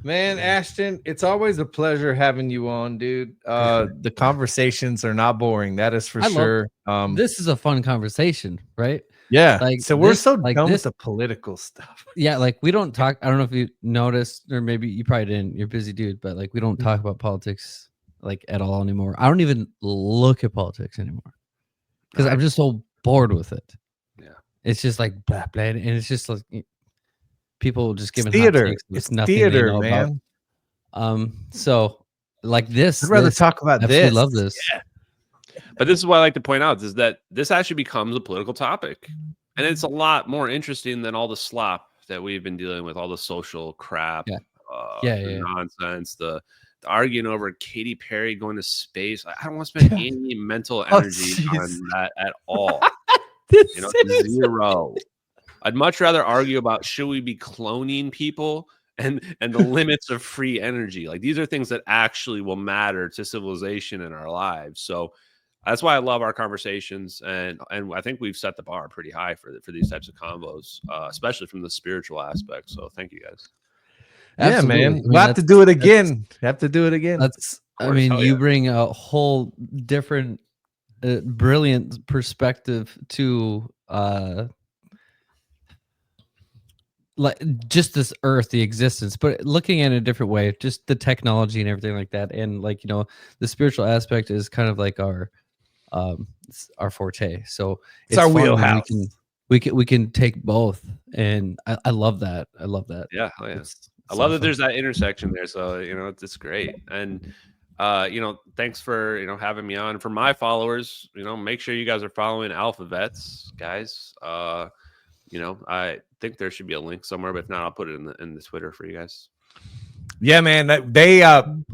Man, Ashton, it's always a pleasure having you on, dude. The conversations are not boring. That is for sure. This is a fun conversation, right? Yeah. Like, so we're so done with the political stuff. Yeah, like we don't talk. I don't know if you noticed, or maybe you probably didn't. You're a busy dude, but like we don't talk about politics like at all anymore. I don't even look at politics anymore because I'm just so bored with it. Yeah, it's just like blah blah, and it's just like people just giving theater. Hot takes with It's nothing theater, they know man. About. So like this, I'd rather talk about this. I love this. Yeah. But this is what I like to point out, is that this actually becomes a political topic. And it's a lot more interesting than all the slop that we've been dealing with, all the social crap, nonsense, the arguing over Katy Perry going to space. I don't want to spend any mental energy on that at all. Zero. I'd much rather argue about, should we be cloning people and the limits of free energy. Like, these are things that actually will matter to civilization in our lives. So that's why I love our conversations, and I think we've set the bar pretty high for these types of combos, especially from the spiritual aspect. So thank you guys. Absolutely. Yeah, man. We'll have to do it again. Have to do it again. You bring a whole different, brilliant perspective to like just this earth, the existence, but looking at it a different way, just the technology and everything like that. And like, the spiritual aspect is kind of like our forte. So it's our wheelhouse. We can take both. And I love that. I love that. Yeah. Oh, yeah. I love that there's that intersection there. So, it's great. And, thanks for, having me on. For my followers, make sure you guys are following Alphavets, guys. I think there should be a link somewhere, but if not, I'll put it in the Twitter for you guys. Yeah, man. They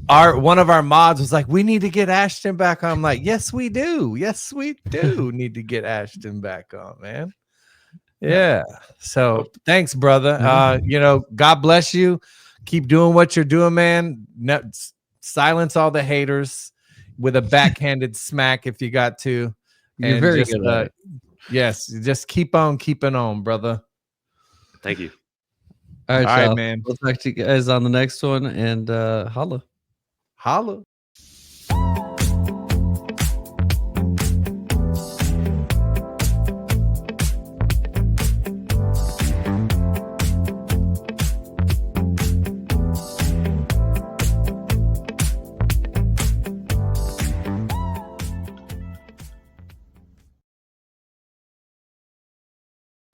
one of our mods was like, we need to get Ashton back on. I'm like, yes, we do. Yes, we do need to get Ashton back on, man. Yeah. So thanks, brother. God bless you. Keep doing what you're doing, man. Silence all the haters with a backhanded smack if you got to. You're very good at it. Yes, just keep on keeping on, brother. Thank you. All right, man. We'll talk to you guys on the next one, and holla.